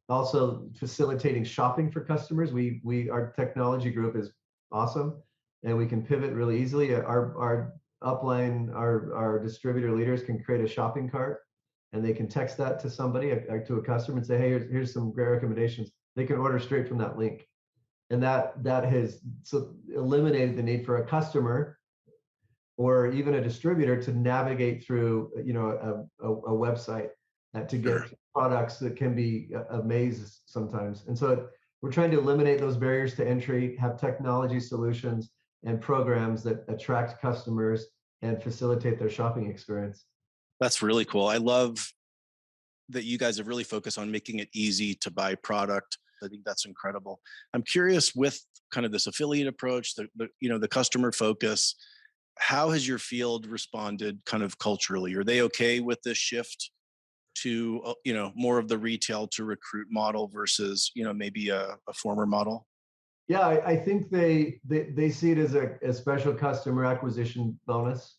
also facilitating shopping for customers. Our technology group is awesome, and we can pivot really easily. Our upline, our distributor leaders can create a shopping cart, and they can text that to somebody, to a customer, and say, hey, here's some great recommendations. They can order straight from that link. And that has eliminated the need for a customer or even a distributor to navigate through a website to get products that can be a maze sometimes. And so we're trying to eliminate those barriers to entry, have technology solutions and programs that attract customers and facilitate their shopping experience. That's really cool. I love that you guys have really focused on making it easy to buy product. I think that's incredible. I'm curious, with kind of this affiliate approach, the customer focus, how has your field responded kind of culturally? Are they okay with this shift to more of the retail to recruit model versus maybe a former model? Yeah, I think they see it as a special customer acquisition bonus.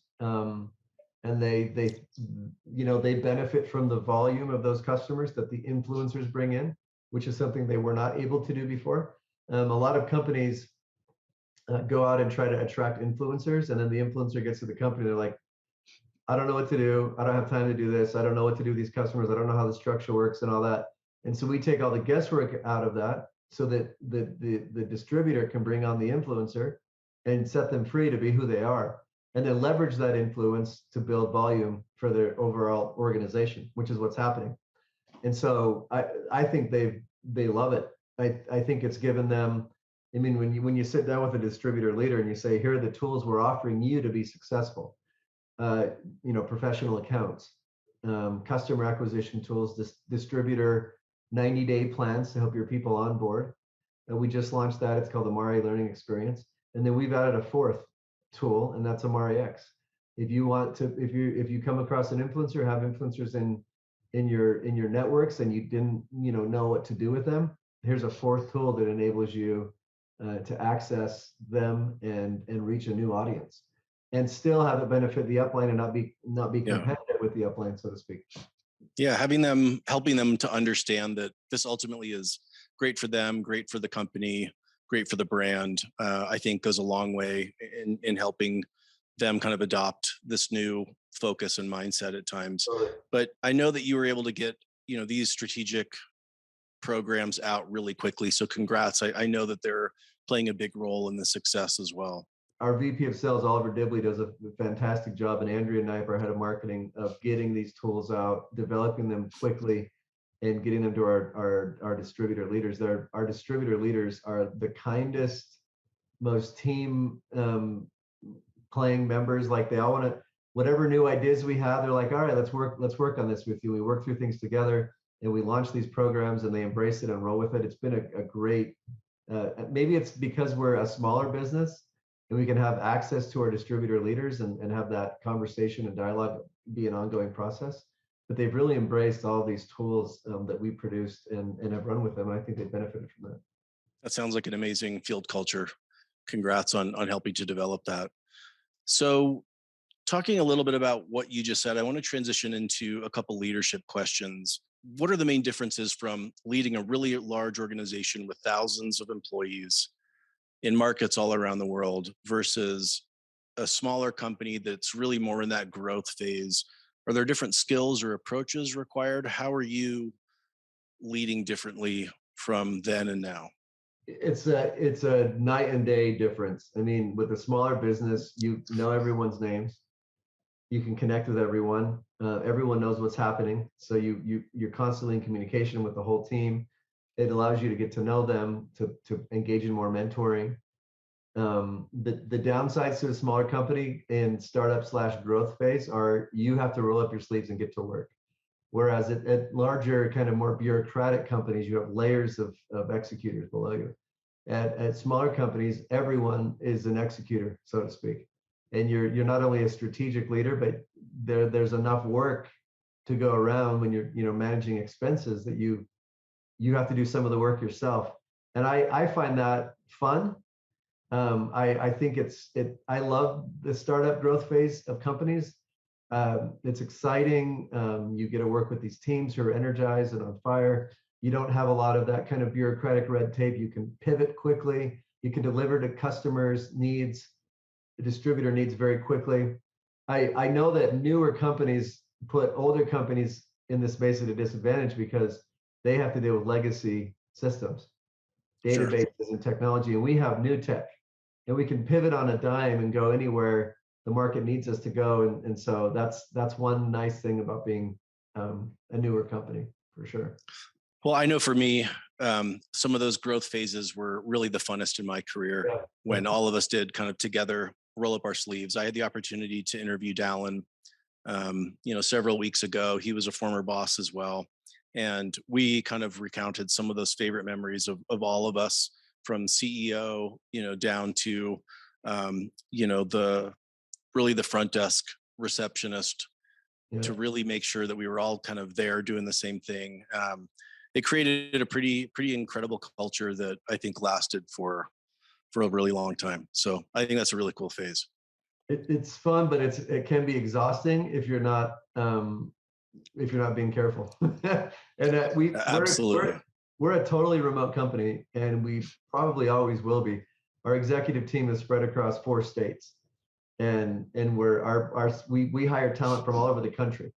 and they benefit from the volume of those customers that the influencers bring in, which is something they were not able to do before. A lot of companies go out and try to attract influencers, and then the influencer gets to the company, they're like, I don't know what to do. I don't have time to do this. I don't know what to do with these customers. I don't know how the structure works and all that. And so we take all the guesswork out of that so that the distributor can bring on the influencer and set them free to be who they are, and then leverage that influence to build volume for their overall organization, which is what's happening. And so I think they love it. I think it's given them, I mean, when you sit down with a distributor leader and you say, here are the tools we're offering you to be successful, professional accounts, customer acquisition tools, distributor 90-day plans to help your people on board. We just launched that. It's called Amare Learning Experience. And then we've added a fourth tool, and that's Amare X. If you come across an influencer, have influencers in your networks, and you didn't know what to do with them, here's a fourth tool that enables you to access them and reach a new audience, and still have it benefit the upline and not be competitive with the upline, so to speak. Yeah, helping them to understand that this ultimately is great for them, great for the company, great for the brand, I think goes a long way in helping them kind of adopt this new focus and mindset at times. Totally. But I know that you were able to get, these strategic programs out really quickly. So congrats. I know that they're playing a big role in the success as well. Our VP of Sales, Oliver Dibley, does a fantastic job, and Andrea and I, our head of marketing, of getting these tools out, developing them quickly, and getting them to our distributor leaders. Our distributor leaders are the kindest, most team playing members. Like, they all want to, whatever new ideas we have, they're like, all right, let's work on this with you. We work through things together, and we launch these programs, and they embrace it and roll with it. It's been a great, maybe it's because we're a smaller business and we can have access to our distributor leaders and have that conversation and dialogue be an ongoing process. But they've really embraced all these tools that we produced and have run with them. And I think they benefited from that. That sounds like an amazing field culture. Congrats on helping to develop that. So, talking a little bit about what you just said, I want to transition into a couple leadership questions. What are the main differences from leading a really large organization with thousands of employees in markets all around the world versus a smaller company that's really more in that growth phase? Are there different skills or approaches required? How are you leading differently from then and now? It's a night and day difference. I mean, with a smaller business, you know everyone's names. You can connect with everyone. Everyone knows what's happening. So you're constantly in communication with the whole team. It allows you to get to know them, to engage in more mentoring. The downsides to a smaller company in startup/growth phase are you have to roll up your sleeves and get to work. Whereas at larger, kind of more bureaucratic companies, you have layers of executors below you. At smaller companies, everyone is an executor, so to speak. And you're not only a strategic leader, but there's enough work to go around when you're managing expenses that you have to do some of the work yourself. And I find that fun. I think I love the startup growth phase of companies. It's exciting. You get to work with these teams who are energized and on fire. You don't have a lot of that kind of bureaucratic red tape. You can pivot quickly. You can deliver to customers' needs, the distributor needs, very quickly. I know that newer companies put older companies in this space at a disadvantage because they have to deal with legacy systems, databases, and technology, and we have new tech, and we can pivot on a dime and go anywhere the market needs us to go. And so that's one nice thing about being a newer company, for sure. Well, I know for me, some of those growth phases were really the funnest in my career, when all of us did kind of together roll up our sleeves. I had the opportunity to interview Dallin, several weeks ago. He was a former boss as well. And we kind of recounted some of those favorite memories of all of us, from CEO, down to, the front desk receptionist, to really make sure that we were all kind of there doing the same thing. It created a pretty incredible culture that I think lasted for a really long time. So I think that's a really cool phase. It's fun, but it can be exhausting if you're not being careful. And Absolutely. we're a totally remote company, and we probably always will be. Our executive team is spread across 4 states, and we hire talent from all over the country.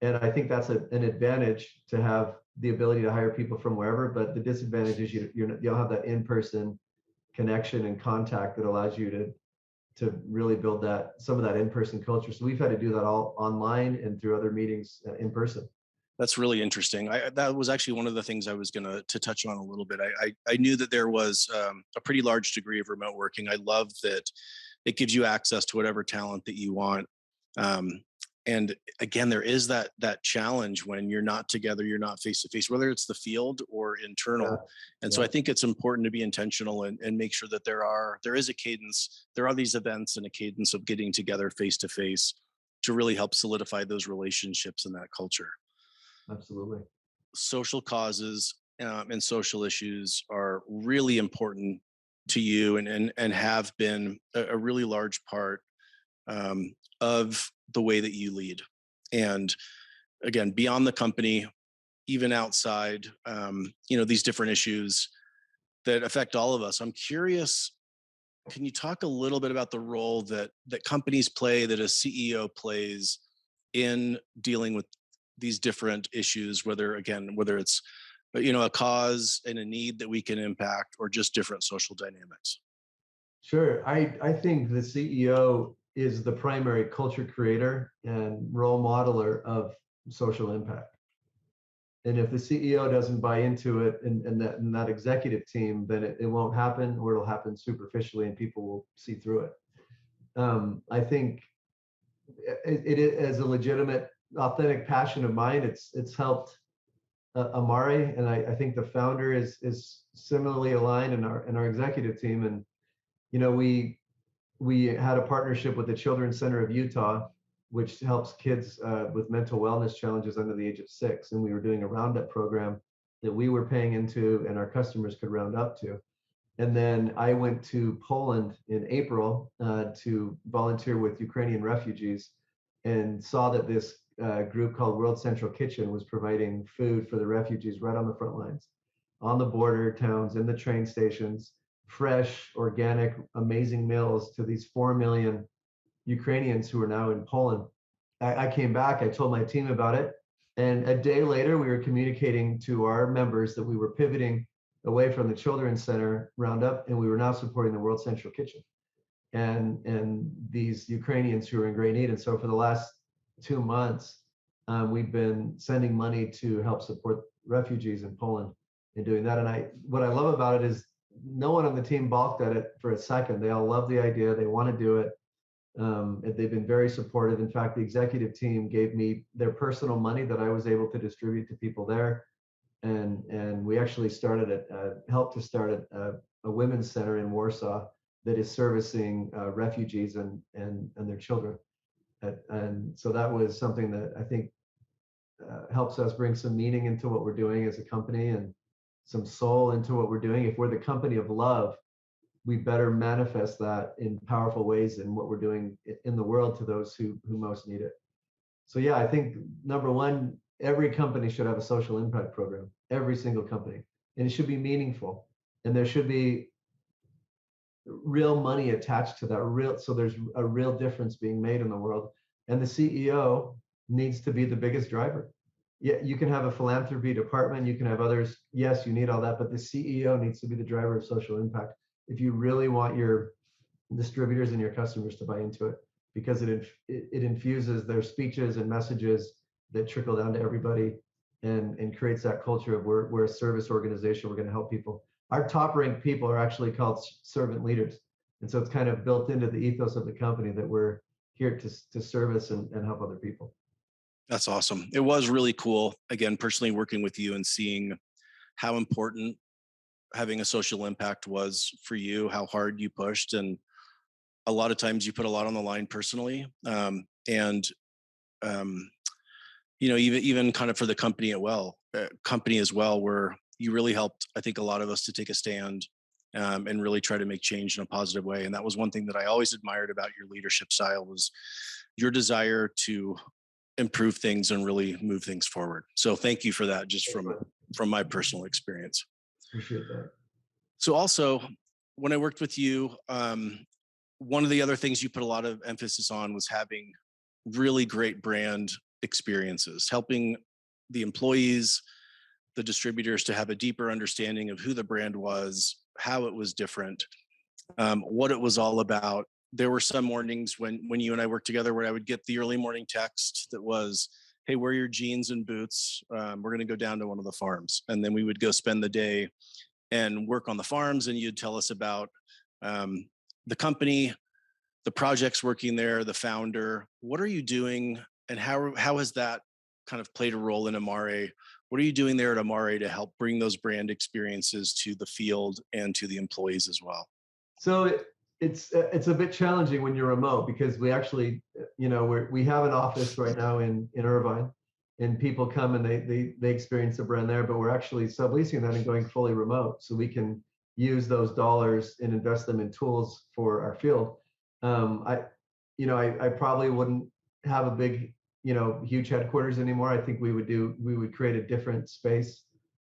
And I think that's an advantage to have the ability to hire people from wherever. But the disadvantage is you don't have that in-person connection and contact that allows you to really build some of that in-person culture. So we've had to do that all online and through other meetings in person. That's really interesting. That was actually one of the things I was going to touch on a little bit. I knew that there was a pretty large degree of remote working. I love that it gives you access to whatever talent that you want. And again, there is that challenge when you're not together, you're not face to face, whether it's the field or internal. Yeah. And so I think it's important to be intentional and make sure that there is a cadence. There are these events and a cadence of getting together face to face to really help solidify those relationships and that culture. Absolutely. Social causes and social issues are really important to you and have been a really large part of the way that you lead. And again, beyond the company, even outside, these different issues that affect all of us. I'm curious, can you talk a little bit about the role that companies play, that a CEO plays in dealing with these different issues, whether it's a cause and a need that we can impact, or just different social dynamics? Sure. I think the CEO is the primary culture creator and role modeler of social impact. And if the CEO doesn't buy into it and that executive team, then it won't happen, or it'll happen superficially and people will see through it. I think it is a legitimate, authentic passion of mine. It's helped Amare, and I think the founder is similarly aligned in our executive team. And we had a partnership with the Children's Center of Utah, which helps kids with mental wellness challenges under the age of 6. And we were doing a roundup program that we were paying into and our customers could round up to. And then I went to Poland in April to volunteer with Ukrainian refugees, and saw that this group called World Central Kitchen was providing food for the refugees right on the front lines, on the border towns, in the train stations, fresh, organic, amazing meals to these 4 million Ukrainians who are now in Poland. I came back, I told my team about it, and a day later we were communicating to our members that we were pivoting away from the Children's Center Roundup, and we were now supporting the World Central Kitchen and these Ukrainians who are in great need. And so for the last 2 months, we've been sending money to help support refugees in Poland in doing that. And what I love about it is no one on the team balked at it for a second. They all love the idea. They want to do it. They've been very supportive. In fact, the executive team gave me their personal money that I was able to distribute to people there. And we actually helped to start a women's center in Warsaw that is servicing refugees and their children. And so that was something that I think helps us bring some meaning into what we're doing as a company, and some soul into what we're doing. If we're the company of love, we better manifest that in powerful ways in what we're doing in the world to those who most need it. So yeah, I think number one, every company should have a social impact program, every single company, and it should be meaningful, and there should be real money attached to that, so there's a real difference being made in the world. And the CEO needs to be the biggest driver. Yeah, you can have a philanthropy department, you can have others. Yes, you need all that, but the CEO needs to be the driver of social impact if you really want your distributors and your customers to buy into it, because it infuses their speeches and messages that trickle down to everybody, and creates that culture of we're a service organization, we're going to help people. Our top ranked people are actually called servant leaders. And so it's kind of built into the ethos of the company that we're here to service and help other people. That's awesome. It was really cool, again, personally working with you and seeing how important having a social impact was for you, how hard you pushed. And a lot of times you put a lot on the line personally. And even kind of for the company as well, where you really helped, I think, a lot of us to take a stand and really try to make change in a positive way. And that was one thing that I always admired about your leadership style, was your desire to improve things and really move things forward. So thank you for that, just from my personal experience. Appreciate that. So also, when I worked with you, one of the other things you put a lot of emphasis on was having really great brand experiences, helping the employees, the distributors, to have a deeper understanding of who the brand was, how it was different, what it was all about. There were some mornings when you and I worked together where I would get the early morning text that was, "Hey, wear your jeans and boots. We're going to go down to one of the farms," and then we would go spend the day and work on the farms, and you'd tell us about the company, the projects working there, the founder. What are you doing, and how has that kind of played a role in Amare? What are you doing there at Amare to help bring those brand experiences to the field and to the employees as well? So it's a bit challenging when you're remote, because we actually, we have an office right now in Irvine, and people come and they experience the brand there, but we're actually subleasing that and going fully remote, so we can use those dollars and invest them in tools for our field. I probably wouldn't have a big, huge headquarters anymore. I think we would create a different space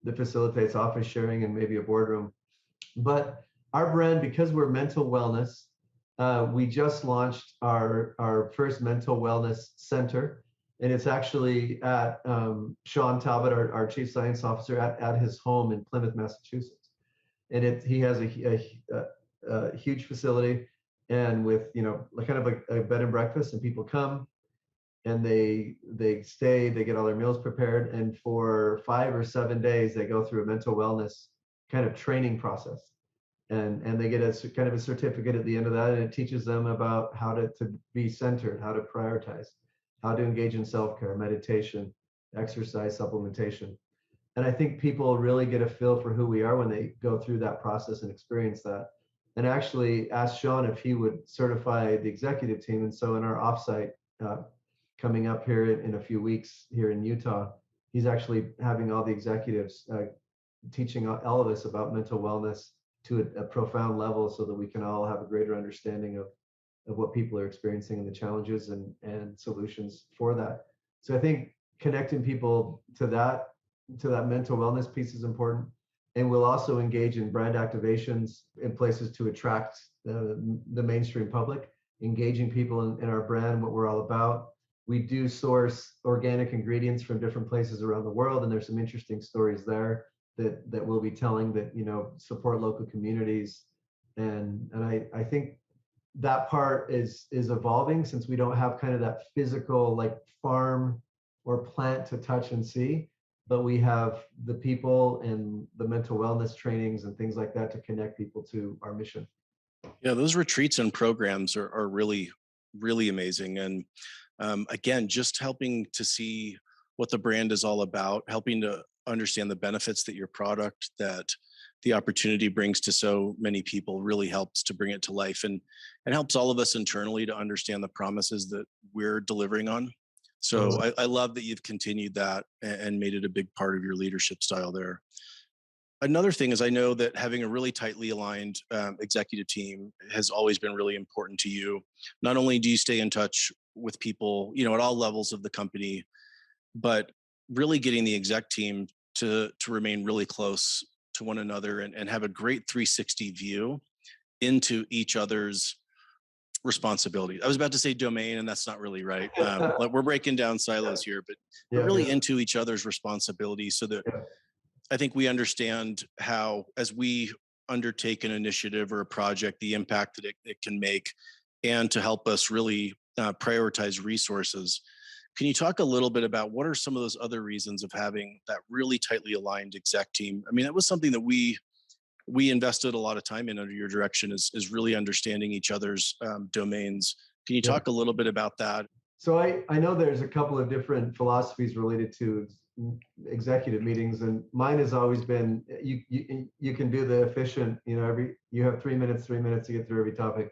that facilitates office sharing and maybe a boardroom. But our brand, because we're mental wellness, we just launched our first mental wellness center, and it's actually at Sean Talbot, our chief science officer, at his home in Plymouth, Massachusetts. And he has a huge facility, and with kind of a bed and breakfast, and people come and they stay, they get all their meals prepared, and for 5 or 7 days they go through a mental wellness kind of training process, and they get a kind of a certificate at the end of that, and it teaches them about how to be centered, how to prioritize, how to engage in self-care, meditation, exercise, supplementation. And I think people really get a feel for who we are when they go through that process and experience that. And actually asked Sean if he would certify the executive team. And so in our offsite coming up here in a few weeks here in Utah, he's actually having all the executives teaching all of us about mental wellness to a profound level, so that we can all have a greater understanding of what people are experiencing and the challenges and solutions for that. So I think connecting people to that mental wellness piece is important. And we'll also engage in brand activations in places to attract the mainstream public, engaging people in our brand, what we're all about. We do source organic ingredients from different places around the world, and there's some interesting stories there that we'll be telling, that support local communities. And I think that part is evolving, since we don't have kind of that physical like farm or plant to touch and see, but we have the people and the mental wellness trainings and things like that to connect people to our mission. Yeah, those retreats and programs are really, really amazing. And again, just helping to see what the brand is all about, helping to understand the benefits that your product, that the opportunity brings to so many people, really helps to bring it to life, and helps all of us internally to understand the promises that we're delivering on. So I love that you've continued that and made it a big part of your leadership style there. Another thing is, I know that having a really tightly aligned executive team has always been really important to you. Not only do you stay in touch with people, at all levels of the company, but really getting the exec team to remain really close to one another and have a great 360 view into each other's responsibility. I was about to say domain, and that's not really right. Like, we're breaking down silos here, but really into each other's responsibility, so that I think we understand how, as we undertake an initiative or a project, the impact that it can make, and to help us really prioritize resources. Can you talk a little bit about what are some of those other reasons of having that really tightly aligned exec team? I mean, it was something that we invested a lot of time in under your direction, is really understanding each other's domains. Can you talk a little bit about that? So I know there's a couple of different philosophies related to executive meetings, and mine has always been you can do the efficient, you have 3 minutes to get through every topic.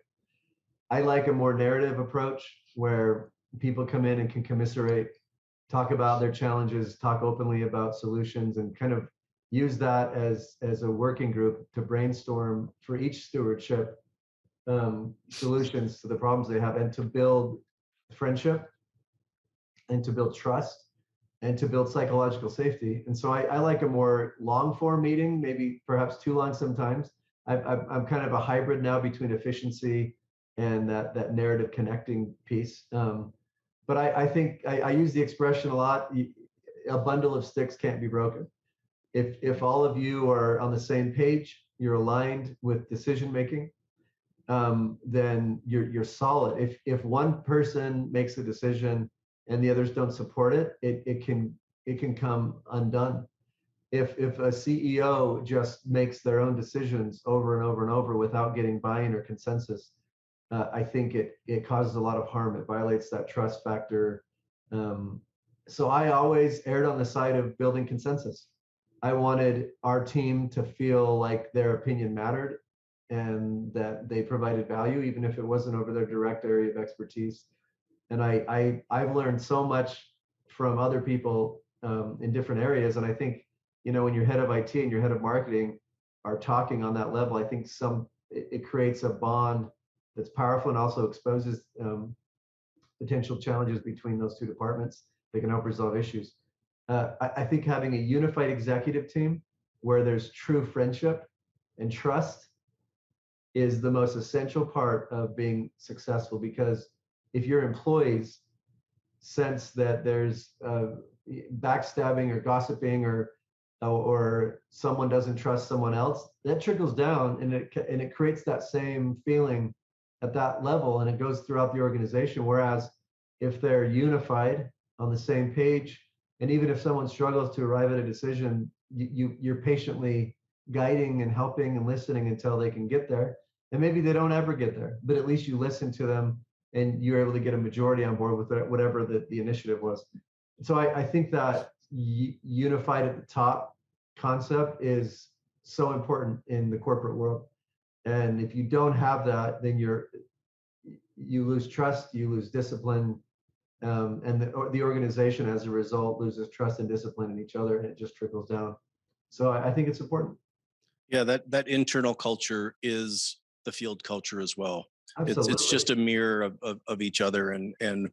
I like a more narrative approach, where people come in and can commiserate, talk about their challenges, talk openly about solutions, and kind of use that as a working group to brainstorm for each stewardship solutions to the problems they have, and to build friendship, and to build trust, and to build psychological safety. And so I like a more long form meeting, maybe perhaps too long sometimes. I'm kind of a hybrid now between efficiency and that narrative connecting piece. But I think I use the expression a lot: a bundle of sticks can't be broken. If all of you are on the same page, you're aligned with decision making, then you're solid. If one person makes a decision and the others don't support it, it can come undone. If a CEO just makes their own decisions over and over and over without getting buy-in or consensus, I think it causes a lot of harm. It violates that trust factor. So I always erred on the side of building consensus. I wanted our team to feel like their opinion mattered and that they provided value, even if it wasn't over their direct area of expertise. And I've learned so much from other people in different areas. And I think, when your head of IT and your head of marketing are talking on that level, I think it creates a bond that's powerful and also exposes potential challenges between those two departments that can help resolve issues. I think having a unified executive team where there's true friendship and trust is the most essential part of being successful, because if your employees sense that there's backstabbing or gossiping or someone doesn't trust someone else, that trickles down and it creates that same feeling at that level, and it goes throughout the organization. Whereas if they're unified on the same page, and even if someone struggles to arrive at a decision, you're patiently guiding and helping and listening until they can get there. And maybe they don't ever get there, but at least you listen to them and you're able to get a majority on board with whatever the initiative was. So I think that unified at the top concept is so important in the corporate world. And if you don't have that, then you lose trust, you lose discipline, and the organization as a result loses trust and discipline in each other, and it just trickles down. So I think it's important. Yeah, that internal culture is the field culture as well. Absolutely. It's just a mirror of each other, and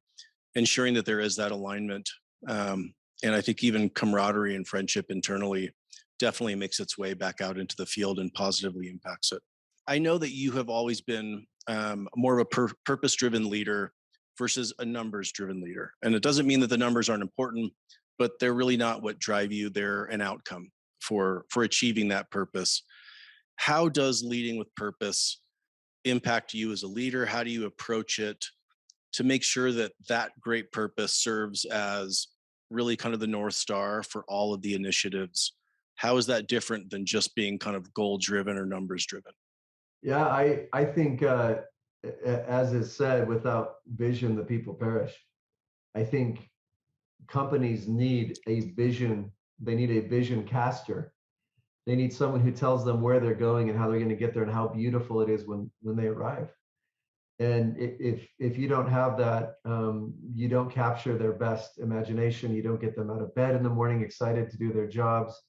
ensuring that there is that alignment. And I think even camaraderie and friendship internally definitely makes its way back out into the field and positively impacts it. I know that you have always been more of a purpose-driven leader versus a numbers-driven leader. And it doesn't mean that the numbers aren't important, but they're really not what drive you. They're an outcome for achieving that purpose. How does leading with purpose impact you as a leader? How do you approach it to make sure that that great purpose serves as really kind of the North Star for all of the initiatives? How is that different than just being kind of goal-driven or numbers-driven? Yeah, I think, as is said, without vision, the people perish. I think companies need a vision. They need a vision caster. They need someone who tells them where they're going and how they're going to get there and how beautiful it is when they arrive. And if you don't have that, you don't capture their best imagination. You don't get them out of bed in the morning excited to do their jobs.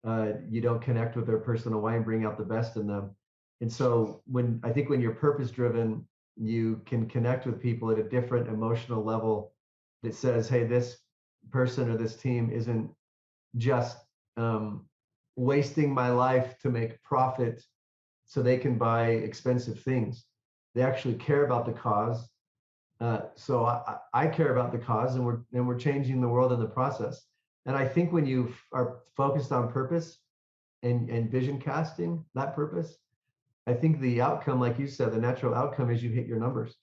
You don't connect with their personal why and bring out the best in them. And so when you're purpose driven, you can connect with people at a different emotional level that says, hey, this person or this team isn't just wasting my life to make profit so they can buy expensive things. They actually care about the cause. So I care about the cause, and we're changing the world in the process. And I think when you are focused on purpose and vision casting that purpose, I think the outcome, like you said, the natural outcome is you hit your numbers.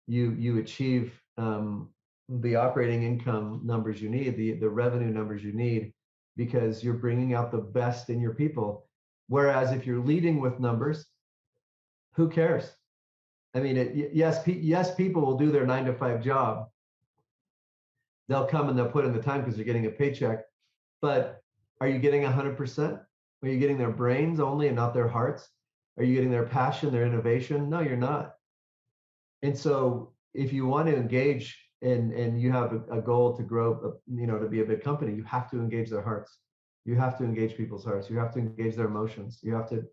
You achieve the operating income numbers you need, the revenue numbers you need, because you're bringing out the best in your people. Whereas if you're leading with numbers, who cares? I mean, yes, people will do their 9-to-5 job. They'll come and they'll put in the time because they're getting a paycheck. But are you getting 100%? Are you getting their brains only and not their hearts? Are you getting their passion, their innovation? No, you're not. And so if you want to engage and you have a goal to grow, to be a big company, you have to engage their hearts. You have to engage people's hearts. You have to engage their emotions. You have to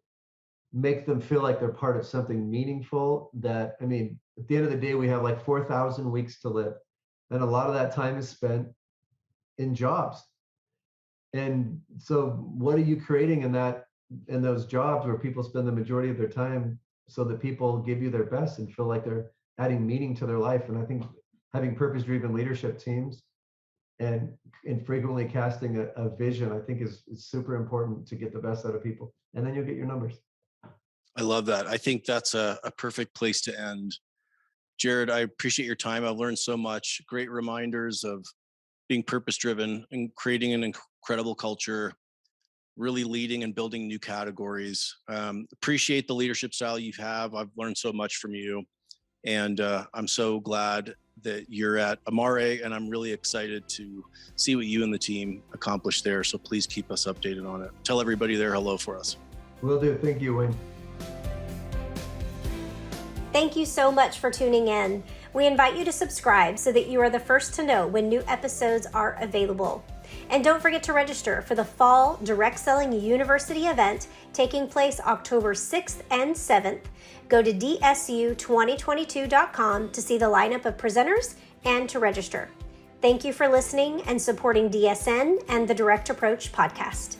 make them feel like they're part of something meaningful. That, I mean, at the end of the day, we have like 4,000 weeks to live. And a lot of that time is spent in jobs. And so what are you creating in those jobs where people spend the majority of their time, so that people give you their best and feel like they're adding meaning to their life? And I think having purpose-driven leadership teams and frequently casting a vision, I think is super important to get the best out of people. And then you'll get your numbers. I love that. I think that's a perfect place to end. Jared, I appreciate your time. I've learned so much. Great reminders of being purpose-driven and creating an incredible culture, really leading and building new categories. Appreciate the leadership style you have. I've learned so much from you. And I'm so glad that you're at Amare, and I'm really excited to see what you and the team accomplish there. So please keep us updated on it. Tell everybody there hello for us. Will do. Thank you, Wayne. Thank you so much for tuning in. We invite you to subscribe so that you are the first to know when new episodes are available. And don't forget to register for the Fall Direct Selling University event taking place October 6th and 7th. Go to dsu2022.com to see the lineup of presenters and to register. Thank you for listening and supporting DSN and the Direct Approach podcast.